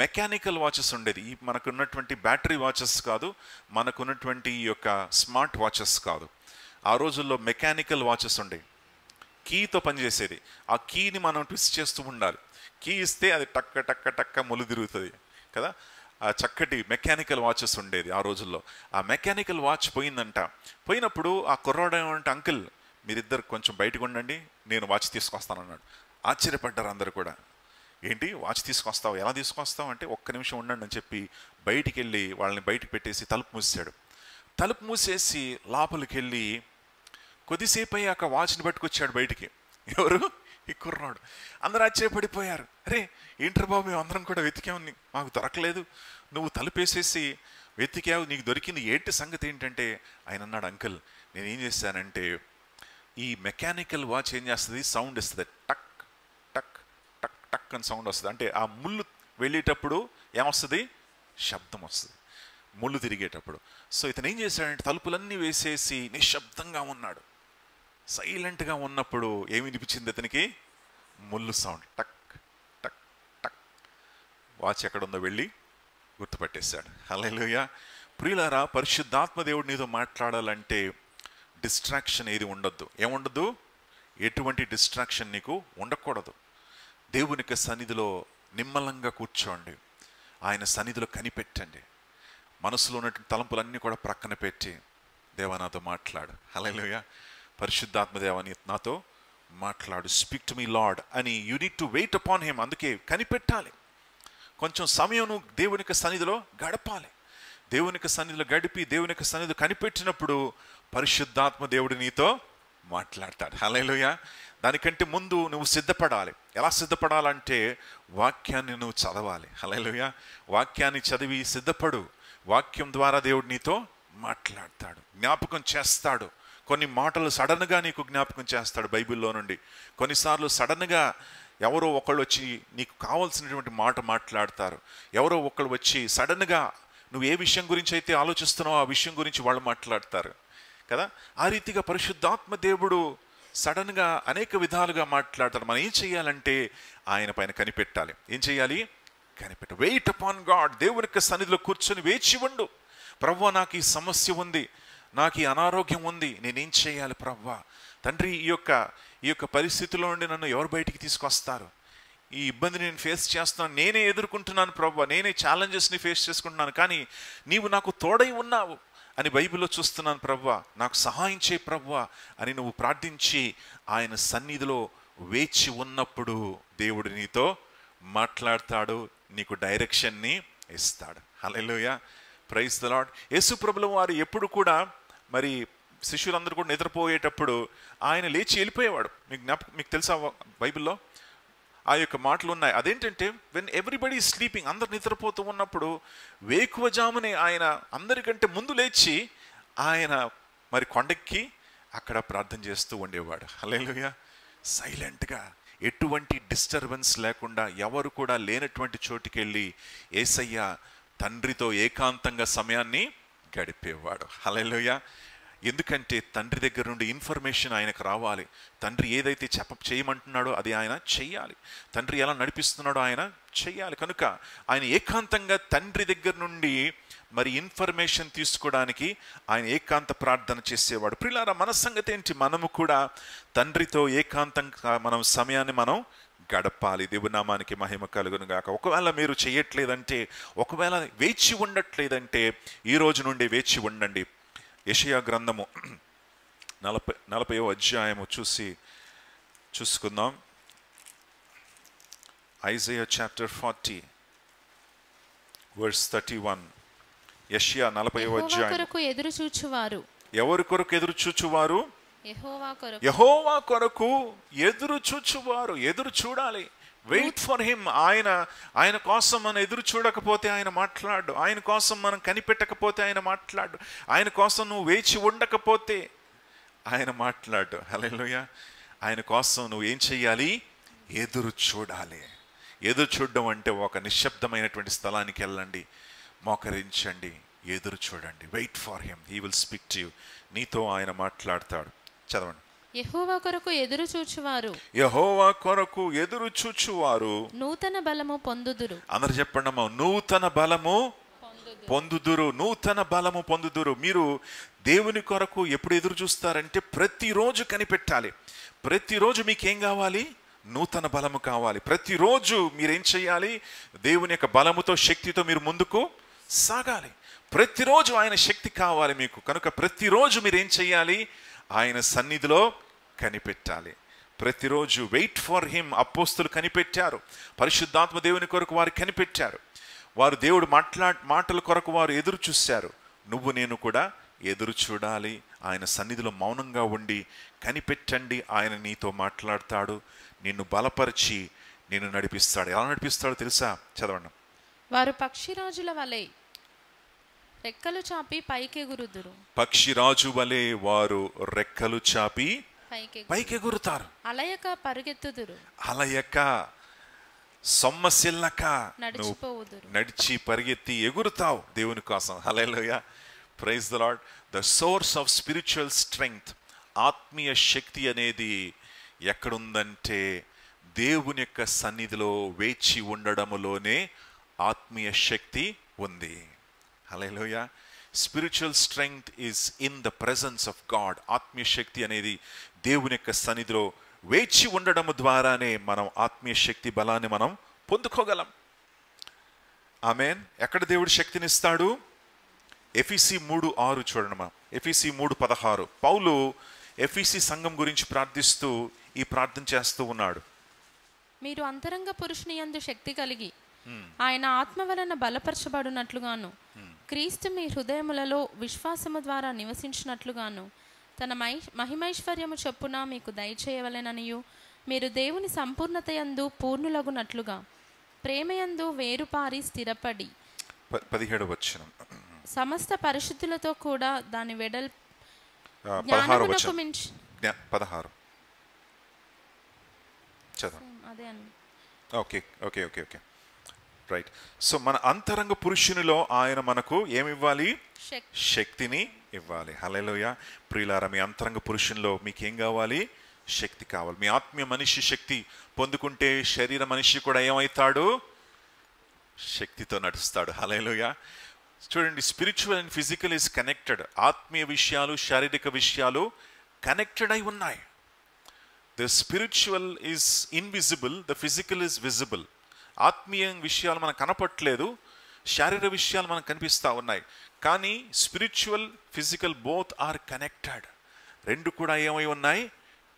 మెకానికల్ వాచెస్ ఉండేది. మనకున్నటువంటి బ్యాటరీ వాచెస్ కాదు, మనకున్నటువంటి ఈ యొక్క స్మార్ట్ వాచెస్ కాదు. ఆ రోజుల్లో మెకానికల్ వాచెస్ ఉండేవి, కీతో పనిచేసేది. ఆ కీని మనం ట్విస్ట్ చేస్తూ ఉండాలి. కీ ఇస్తే అది టక్క టక్క టక్క మొలు తిరుగుతుంది కదా. ఆ చక్కటి మెకానికల్ వాచెస్ ఉండేది ఆ రోజుల్లో. ఆ మెకానికల్ వాచ్ పోయిందంట. పోయినప్పుడు ఆ కుర్రాడు ఏమంటే, అంకిల్ మీరిద్దరు కొంచెం బయటకు ఉండండి, నేను వాచ్ తీసుకొస్తానన్నాడు. ఆశ్చర్యపడ్డారు అందరు కూడా. ఏంటి వాచ్ తీసుకొస్తావు, ఎలా తీసుకొస్తావు అంటే, ఒక్క నిమిషం ఉండండి అని చెప్పి బయటికి వెళ్ళి వాళ్ళని బయటకు పెట్టేసి తలుపు మూసాడు. తలుపు మూసేసి లోపలికి వెళ్ళి కొద్దిసేపు అయ్యాక వాచ్ని పట్టుకొచ్చాడు బయటికి. ఎవరు? ఈ కుర్రాడు. అందరూ ఆశ్చర్యపడిపోయారు. అరే ఏంట్రా బాబు, మేము అందరం కూడా వెతికాము, మాకు దొరకలేదు, నువ్వు తలుపేసేసి వెతికావు, నీకు దొరికింది, ఏంటి సంగతి ఏంటంటే, ఆయన అన్నాడు, అంకుల్ నేనేం చేశానంటే, ఈ మెకానికల్ వాచ్ ఏం చేస్తుంది, సౌండ్ ఇస్తుంది, టక్ టక్ టక్ టక్ అని సౌండ్ వస్తుంది. అంటే ఆ ముళ్ళు వెళ్ళేటప్పుడు ఏమొస్తుంది? శబ్దం వస్తుంది, ముళ్ళు తిరిగేటప్పుడు. సో ఇతను ఏం చేశాడంటే తలుపులన్నీ వేసేసి నిశ్శబ్దంగా ఉన్నాడు. సైలెంట్గా ఉన్నప్పుడు ఏమి వినిపించింది అతనికి? ముళ్ళు సౌండ్, టక్ టక్ టక్. వాచ్ ఎక్కడుందో వెళ్ళి గుర్తుపట్టేశాడు. హల్లెలూయా. ప్రియులారా, పరిశుద్ధాత్మ దేవుడు నీతో మాట్లాడాలంటే డిస్ట్రాక్షన్ ఏది ఉండొద్దు. ఏముండదు? ఎటువంటి డిస్ట్రాక్షన్ నీకు ఉండకూడదు. దేవునికి సన్నిధిలో నిమ్మలంగా కూర్చోండి, ఆయన సన్నిధిలో కనిపెట్టండి. మనసులో ఉన్నటువంటి తలంపులన్నీ కూడా ప్రక్కన పెట్టి, దేవా నాతో మాట్లాడు. హల్లెలూయా. పరిశుద్ధాత్మ దేవాని నాతో మాట్లాడు, స్పీక్ టు మీ లార్డ్ అని. You need to wait upon him. అందుకే కనిపెట్టాలి. కొంచెం సమయం నువ్వు దేవునికి సన్నిధిలో గడపాలి. దేవునికి సన్నిధిలో గడిపి దేవునికి సన్నిధిలో కనిపెట్టినప్పుడు పరిశుద్ధాత్మ దేవుడు నీతో మాట్లాడతాడు. హల్లెలూయా. దానికంటే ముందు నువ్వు సిద్ధపడాలి. ఎలా సిద్ధపడాలంటే వాక్యాన్ని నువ్వు చదవాలి. హల్లెలూయా. వాక్యాన్ని చదివి సిద్ధపడు. వాక్యం ద్వారా దేవుడు నీతో మాట్లాడతాడు, జ్ఞాపకం చేస్తాడు. కొన్ని మాటలు సడన్గా నీకు జ్ఞాపకం చేస్తాడు బైబిల్లో నుండి. కొన్నిసార్లు సడన్గా ఎవరో ఒకళ్ళు వచ్చి నీకు కావాల్సినటువంటి మాట మాట్లాడతారు. ఎవరో ఒకళ్ళు వచ్చి సడన్గా నువ్వు ఏ విషయం గురించి అయితే ఆలోచిస్తున్నావో ఆ విషయం గురించి వాళ్ళు మాట్లాడతారు కదా. ఆ రీతిగా పరిశుద్ధాత్మ దేవుడు సడన్గా అనేక విధాలుగా మాట్లాడతాడు. మనం ఏం చేయాలంటే ఆయన పైన కనిపెట్టాలి. ఏం చేయాలి? కనిపెట్టు. Wait upon God. దేవునికి సన్నిధిలో కూర్చొని వేచి ఉండు. ప్రభువా నాకు ఈ సమస్య ఉంది, నాకు ఈ అనారోగ్యం ఉంది, నేనేం చేయాలి ప్రభువా? తండ్రి ఈ యొక్క పరిస్థితిలో నుండి నన్ను ఎవరు బయటికి తీసుకొస్తారు? ఈ ఇబ్బంది నేను ఫేస్ చేస్తున్నాను, నేనే ఎదుర్కొంటున్నాను ప్రభువా, నేనే ఛాలెంజెస్ని ఫేస్ చేసుకుంటున్నాను, కానీ నీవు నాకు తోడై ఉన్నావు అని బైబిల్లో చూస్తున్నాను ప్రభువా, నాకు సహాయం చేయి ప్రభువా అని నువ్వు ప్రార్థించి ఆయన సన్నిధిలో వేచి ఉన్నప్పుడు దేవుడు నీతో మాట్లాడతాడు, నీకు డైరెక్షన్ని ఇస్తాడు. హల్లెలూయా, ప్రైజ్ ద లార్డ్. యేసు ప్రభుల వారు ఎప్పుడు కూడా మరి శిష్యులందరూ కూడా నిద్రపోయేటప్పుడు ఆయన లేచి వెళ్ళిపోయేవాడు. మీకు తెలుసా బైబిల్లో ఆ యొక్క మాటలు ఉన్నాయి. అదేంటంటే వెన్ ఎవ్రీబడి స్లీపింగ్, అందరు నిద్రపోతూ ఉన్నప్పుడు వేకువజామునే ఆయన అందరికంటే ముందు లేచి ఆయన మరి కొండెక్కి అక్కడ ప్రార్థన చేస్తూ ఉండేవాడు. హల్లెలూయా, సైలెంట్గా, ఎటువంటి డిస్టర్బెన్స్ లేకుండా, ఎవరు కూడా లేనటువంటి చోటుకి వెళ్ళి యేసయ్య తండ్రితో ఏకాంతంగా సమయాన్ని గడిపేవాడు. హల్లెలూయా. ఎందుకంటే తండ్రి దగ్గర నుండి ఇన్ఫర్మేషన్ ఆయనకు రావాలి. తండ్రి ఏదైతే చేయమంటున్నాడో అది ఆయన చెయ్యాలి. తండ్రి ఎలా నడిపిస్తున్నాడో ఆయన చెయ్యాలి. కనుక ఆయన ఏకాంతంగా తండ్రి దగ్గర నుండి మరి ఇన్ఫర్మేషన్ తీసుకోవడానికి ఆయన ఏకాంత ప్రార్థన చేసేవాడు. ప్రియులారా, మన సంగతి ఏంటి? మనము కూడా తండ్రితో ఏకాంతంగా మనం సమయాన్ని మనం గడపాలి. దేవుని నామానికి మహిమ కలుగును గాక. ఒకవేళ మీరు చేయట్లేదంటే, ఒకవేళ వేచి ఉండట్లేదంటే ఈ రోజు నుండి వేచి ఉండండి. యెషయా గ్రంథము 40వ అధ్యాయము చూసుకుందాం. Isaiah chapter 40 verse 31. యెషయా 40వ అధ్యాయం. ఎవరి కొరకు ఎదురు చూచువారు? యెహోవా కొరకు ఎదురు చూచువారు. ఎదురు చూడాలి. Wait for him. ఆయన కోసం మనం ఎదురు చూడకపోతే ఆయన మాట్లాడు. ఆయన కోసం మనం కనిపెట్టకపోతే ఆయన మాట్లాడు. ఆయన కోసం నువ్వు వేచి ఉండకపోతే ఆయన మాట్లాడు. హల్లెలూయా. ఆయన కోసం నువ్వు ఏం చెయ్యాలి? ఎదురు చూడాలి. ఎదురు చూడడం అంటే ఒక నిశ్శబ్దమైనటువంటి స్థలానికి వెళ్ళండి, మోకరించండి, ఎదురు చూడండి. Wait for him, he will speak to you. నీతో ఆయన మాట్లాడతాడు. చదవండి. యెహోవా కొరకు ఎదురు చూచువారు నూతన బలము పొందుదురు. అందరు చెప్పండి అమ్మా, నూతన బలము పొందుదురు. నూతన బలము పొందుదురు. మీరు దేవుని కొరకు ఎప్పుడు ఎదురు చూస్తారంటే ప్రతిరోజు కనిపెట్టాలి. ప్రతిరోజు మీకేం కావాలి? నూతన బలము కావాలి. ప్రతిరోజు మీరేం చేయాలి? దేవుని యొక్క బలముతో, శక్తితో మీరు ముందుకు సాగాలి. ప్రతిరోజు ఆయన శక్తి కావాలి మీకు. కనుక ప్రతిరోజు మీరేం చేయాలి? ఆయన సన్నిధిలో కనిపెట్టాలి. ప్రతిరోజు వెయిట్ ఫర్ హిమ్. అపోస్తులు కనిపెట్టారు. పరిశుద్ధాత్మ దేవుని కొరకు వారు కనిపెట్టారు. వారు దేవుడు మాటల కొరకు వారు ఎదురు చూశారు. నువ్వు నేను కూడా ఎదురు చూడాలి. ఆయన సన్నిధిలో మౌనంగా ఉండి కనిపెట్టండి. ఆయన నీతో మాట్లాడతాడు, నిన్ను బలపరిచి నిన్ను నడిపిస్తాడు. ఎలా నడిపిస్తాడో తెలుసా? చదవండి. వారు పక్షిరాజుల వలె రెక్కలు చాపి పైకెగురుదురు. పక్షిరాజు వలె వారు రెక్కలు చాపి పైకెగురుతారు. అలయక పరుగెత్తుదురు. అలయక, సొమ్మసిల్లక నడిచి పరిగెత్తి ఎగురుతావు దేవుని కోసం. Hallelujah, praise the Lord. The source of spiritual strength, ఆత్మీయ శక్తి అనేది ఎక్కడుందంటే దేవుని యొక్క సన్నిధిలో వేచి ఉండడములోనే ఆత్మీయ శక్తి ఉంది. Hallelujah. Spiritual strength is in the presence of God. ఆత్మీయ శక్తి అనేది దేవుని యొక్క సన్నిధిలో వేచి ఉండడం ద్వారానే మనం ఆత్మీయ శక్తి బలాన్ని మనం పొందుకోగలం. ఆమేన్. ఎక్కడ దేవుడు శక్తినిస్తాడు? ఎఫెసీ 3:6 చూడండి. ఎఫెసీ 3:16. పౌలు ఎఫెసీ సంఘం గురించి ప్రార్థిస్తూ ఈ ప్రార్థన చేస్తూ ఉన్నాడు. మీరు అంతరంగ పురుషుని యందు శక్తి కలిగి ఆయన ఆత్మ వలన బలపరచబడినట్లుగాను, క్రీస్తు మీ హృదయములలో విశ్వాసము ద్వారా నివసించినట్లుగాను తన మహిమైశ్వర్యము చొప్పున మీకు దయచేయవలెననియు, మీరు దేవుని సంపూర్ణత యందు పూర్ణులగునట్లుగా ప్రేమయందు వేరుపారి స్థిరపడి 17వ వచనం. సమస్త పరిశుద్ధులతో కూడా దాని 16వ వచనం. 16 చదవండి. అదే అన్న. Okay okay okay okay right. So మన అంతరంగ పురుషునిలో ఆయన మనకు ఏమివ్వాలి? శక్తిని ఇవ్వాలి. హల్లెలూయా. ప్రియులారా, మీ అంతరంగ పురుషునిలో మీకేం కావాలి? శక్తి కావాలి. మీ ఆత్మీయ మనిషి శక్తి పొందుకుంటే శరీర మనిషి కూడా ఏమవుతాడు? శక్తితో నడుస్తాడు. హల్లెలూయా. చూడండి, spiritual and physical is connected. ఆత్మీయ విషయాలు, శారీరక విషయాలు కనెక్టెడ్ అయి ఉన్నాయి. The spiritual is invisible, the physical is visible. ఆత్మీయ విషయాలు మనకు కనపట్లేదు, శారీరక విషయాలు మనకు కనిపిస్తూ ఉన్నాయి, కానీ spiritual physical both are connected. రెండు కూడా ఏమై ఉన్నాయి?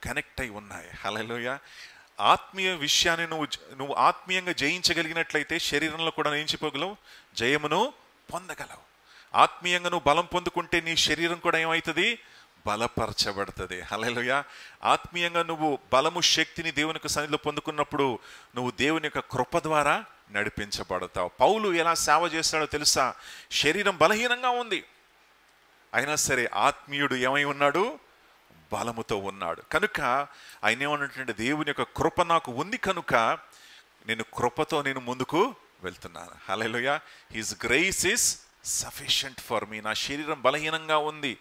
కనెక్ట్ అయి ఉన్నాయి. హల్లెలూయా. ఆత్మీయ విషయాన్ని నువ్వు ఆత్మీయంగా జయించగలిగినట్లయితే శరీరంలో కూడా ఏం చెప్పగలవు? జయమును పొందగలవు. ఆత్మీయంగా నువ్వు బలం పొందుకుంటే నీ శరీరం కూడా ఏమవుతుంది? బలపరచబడుతుంది. హల్లెలూయా. ఆత్మీయంగా నువ్వు బలము శక్తిని దేవుని యొక్క సన్నిధిలో పొందుకున్నప్పుడు నువ్వు దేవుని యొక్క కృప ద్వారా నడిపించబడతావు. పౌలు ఎలా సేవ చేస్తాడో తెలుసా? శరీరం బలహీనంగా ఉంది, అయినా సరే ఆత్మీయుడు ఏమై ఉన్నాడు? బలముతో ఉన్నాడు. కనుక ఆయన ఏమన్నట్టు, దేవుని యొక్క కృప నాకు ఉంది కనుక నేను కృపతో నేను ముందుకు వెళ్తున్నాను. Hallelujah. His grace is sufficient for me. నా శరీరం బలహీనంగా ఉంది,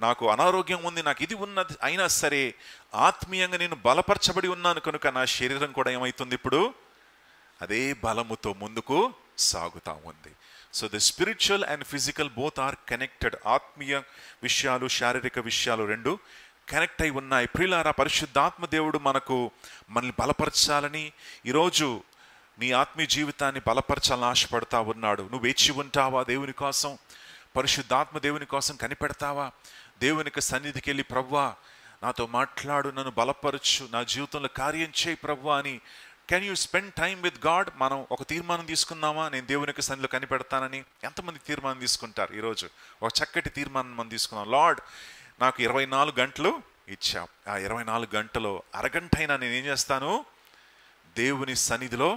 నాకు అనారోగ్యం ఉంది, నాకు ఇది ఉన్నది, అయినా సరే ఆత్మీయంగా నేను బలపరచబడి ఉన్నాను కనుక నా శరీరం కూడా ఏమవుతుంది? ఇప్పుడు అదే బలముతో ముందుకు సాగుతా ఉంది. So the spiritual and physical both are connected. ఆత్మీయ విషయాలు శారీరక విషయాలు రెండు కనెక్ట్ అయి ఉన్నాయి. ప్రియులారా, పరిశుద్ధాత్మ దేవుడు మనల్ని బలపరచాలని, ఈరోజు నీ ఆత్మీయ జీవితాన్ని బలపరచాలని ఆశపడతా ఉన్నాడు. నువ్వు వేచి ఉంటావా? దేవుని కోసం, పరిశుద్ధాత్మ దేవుని కోసం కనిపెడతావా? దేవునికి సన్నిధికి వెళ్ళి, ప్రభువా నాతో మాట్లాడు, నన్ను బలపరచు, నా జీవితంలో కార్యం చేయి ప్రభువా అని. Can you spend time with God? మనం ఒక తీర్మానం తీసుకున్నామా? నేను దేవునికి సన్నిధిలో కనిపెడతానని. ఎంతమంది తీర్మానం తీసుకుంటారు? ఈరోజు ఒక చక్కటి తీర్మానం మనం తీసుకున్నాం. లార్డ్, నాకు 24 గంటలు ఇచ్చాం, ఆ 24 గంటలో అరగంట అయినా నేను ఏం చేస్తాను? దేవుని సన్నిధిలో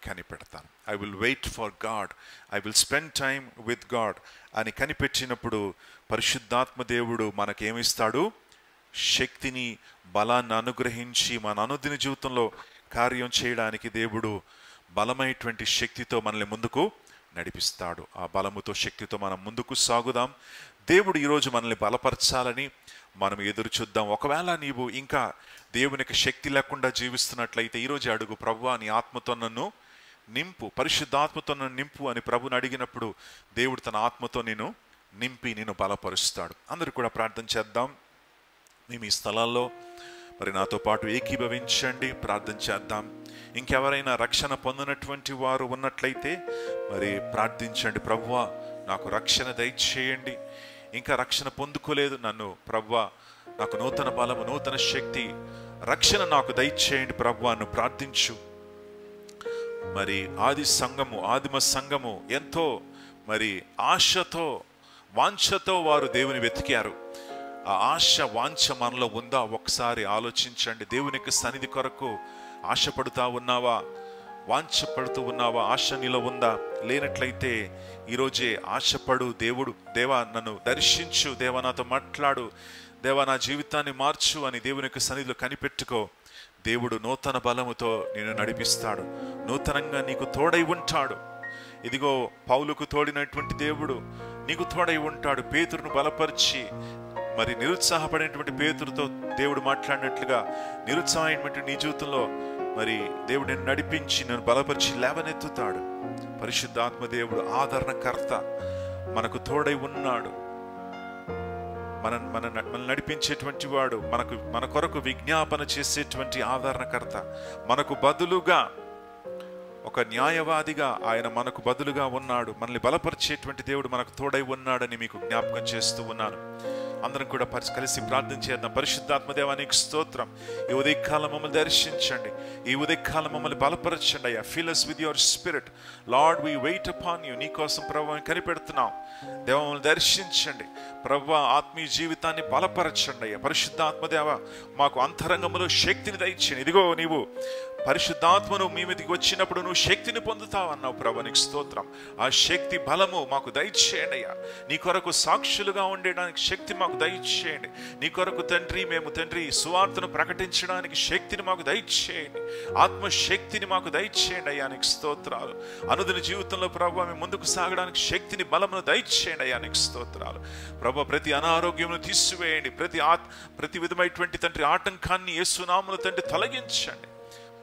కనిపెడతాను. I will wait for God, I will spend time with God అని కనిపెట్టినప్పుడు పరిశుద్ధాత్మ దేవుడు మనకేమిస్తాడు? శక్తిని, బలాన్ని అనుగ్రహించి మన అనుదిన జీవితంలో కార్యం చేయడానికి దేవుడు బలమైనటువంటి శక్తితో మనల్ని ముందుకు నడిపిస్తాడు. ఆ బలముతో, శక్తితో మనం ముందుకు సాగుదాం. దేవుడు ఈరోజు మనల్ని బలపరచాలని మనం ఎదురు చూద్దాం. ఒకవేళ నీవు ఇంకా దేవునికి శక్తి లేకుండా జీవిస్తున్నట్లయితే ఈరోజు అడుగు, ప్రభువా నీ ఆత్మతో నన్ను నింపు, పరిశుద్ధాత్మతో నన్ను నింపు అని ప్రభుని అడిగినప్పుడు దేవుడు తన ఆత్మతో నేను నింపి నేను బలపరుస్తాడు. అందరూ కూడా ప్రార్థన చేద్దాం. మేము ఈ స్థలాల్లో మరి నాతో పాటు ఏకీభవించండి, ప్రార్థన చేద్దాం. ఇంకెవరైనా రక్షణ పొందినటువంటి వారు ఉన్నట్లయితే మరి ప్రార్థించండి. ప్రభువా నాకు రక్షణ దయచేయండి. ఇంకా రక్షణ పొందుకోలేదు, నన్ను ప్రభువా నాకు నూతన బలము, నూతన శక్తి, రక్షణ నాకు దయచేయండి ప్రభువా అని ప్రార్థించు. మరి ఆదిమ సంఘము ఎంతో మరి ఆశతో, వాంఛతో వారు దేవుని వెతికారు. ఆ ఆశ, వాంఛ మనలో ఉందా? ఒకసారి ఆలోచించండి. దేవునికి సన్నిధి కొరకు ఆశపడుతూ ఉన్నావా? వాంఛపడుతూ ఉన్నావా? ఆశ నీలో ఉందా? లేనట్లయితే ఈరోజే ఆశపడు. దేవా నన్ను దర్శించు, దేవా నాతో మాట్లాడు, దేవా నా జీవితాన్ని మార్చు అని దేవునికి సన్నిధిలో కనిపెట్టుకో. దేవుడు నూతన బలముతో నిన్ను నడిపిస్తాడు, నూతనంగా నీకు తోడై ఉంటాడు. ఇదిగో పౌలుకు తోడినటువంటి దేవుడు నీకు తోడై ఉంటాడు. పేతురును బలపరిచి మరి నిరుత్సాహపడినటువంటి పేతురుతో దేవుడు మాట్లాడినట్లుగా నిరుత్సాహమైనటువంటి నీ జీవితంలో మరి దేవుడు నిన్ను నడిపించి నన్ను బలపరిచి లేవనెత్తుతాడు. పరిశుద్ధాత్మ దేవుడు ఆదరణకర్త, మనకు తోడై ఉన్నాడు. మనల్ని నడిపించేటువంటి వాడు, మన కొరకు విజ్ఞాపన చేసేటువంటి ఆదరణకర్త, మనకు బదులుగా ఒక న్యాయవాదిగా ఆయన మనకు బదులుగా ఉన్నాడు. మనల్ని బలపరిచేటువంటి దేవుడు మనకు తోడై ఉన్నాడని మీకు జ్ఞాపకం చేస్తూ ఉన్నాను. అందరం కూడా కలిసి ప్రార్థన చేద్దాం. పరిశుద్ధాత్మ దేవా నీకు స్తోత్రం. ఈ ఉదయకాలం మమ్మల్ని దర్శించండి, ఈ ఉదయకాలం మమ్మల్ని బలపరచండి అయ్యా. Fill us with your spirit. Lord, we wait upon you. నీ కోసం ప్రభువుని కనిపెడుతున్నాం. దేవా మమ్మల్ని దర్శించండి ప్రభువా, ఆత్మీయ జీవితాన్ని బలపరచండి అయ్యా. పరిశుద్ధాత్మ దేవా మాకు అంతరంగంలో శక్తిని దయచేయండి. ఇదిగో నీవు పరిశుద్ధాత్మను మీ మీదకి వచ్చినప్పుడు నువ్వు శక్తిని పొందుతావు అన్నావు ప్రభు, నీకు స్తోత్రం. ఆ శక్తి బలము మాకు దయచేయండి అయ్యా. నీ కొరకు సాక్షులుగా ఉండడానికి శక్తి మాకు దయచేయండి. నీ కొరకు తండ్రి, మేము తండ్రి సువార్తను ప్రకటించడానికి శక్తిని మాకు దయచేయండి. ఆత్మశక్తిని మాకు దయచేయండి అయ్యా, నీకు స్తోత్రాలు. అనుదిన జీవితంలో ప్రభు మేము ముందుకు సాగడానికి శక్తిని, బలమును దయచేయండి అయ్యా, నీకు స్తోత్రాలు. ప్రభు ప్రతి అనారోగ్యమును తీసివేయండి, ప్రతి విధమైనటువంటి తండ్రి ఆటంకాన్ని యేసు నామములో తండ్రి తొలగించండి.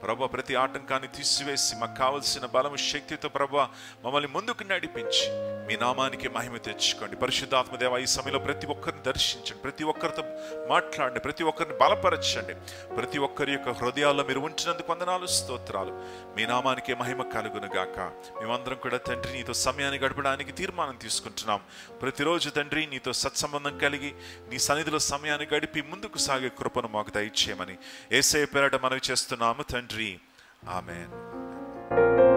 ప్రభా ప్రతి ఆటంకాన్ని తీసివేసి మాకు కావలసిన బలము శక్తితో ప్రభా మమ్మల్ని ముందుకు నడిపించి మీ నామానికి మహిమ తెచ్చుకోండి. పరిశుద్ధాత్మదేవ ఈ సమయంలో ప్రతి ఒక్కరిని దర్శించండి, ప్రతి ఒక్కరితో మాట్లాడండి, ప్రతి ఒక్కరిని బలపరచండి. ప్రతి ఒక్కరి యొక్క హృదయాల్లో మీరు ఉంచినందుకు వందనాలు, స్తోత్రాలు. మీ నామానికి మహిమ కలుగును గాక. మేమందరం కూడా తండ్రి నీతో సమయాన్ని గడపడానికి తీర్మానం తీసుకుంటున్నాం. ప్రతిరోజు తండ్రి నీతో సత్సంబంధం కలిగి నీ సన్నిధిలో సమయాన్ని గడిపి ముందుకు సాగే కృపను మాకు దయచేయమని యేసయ్య పేరట మనవి చేస్తున్నాము తండ్రి. ఆమేన్.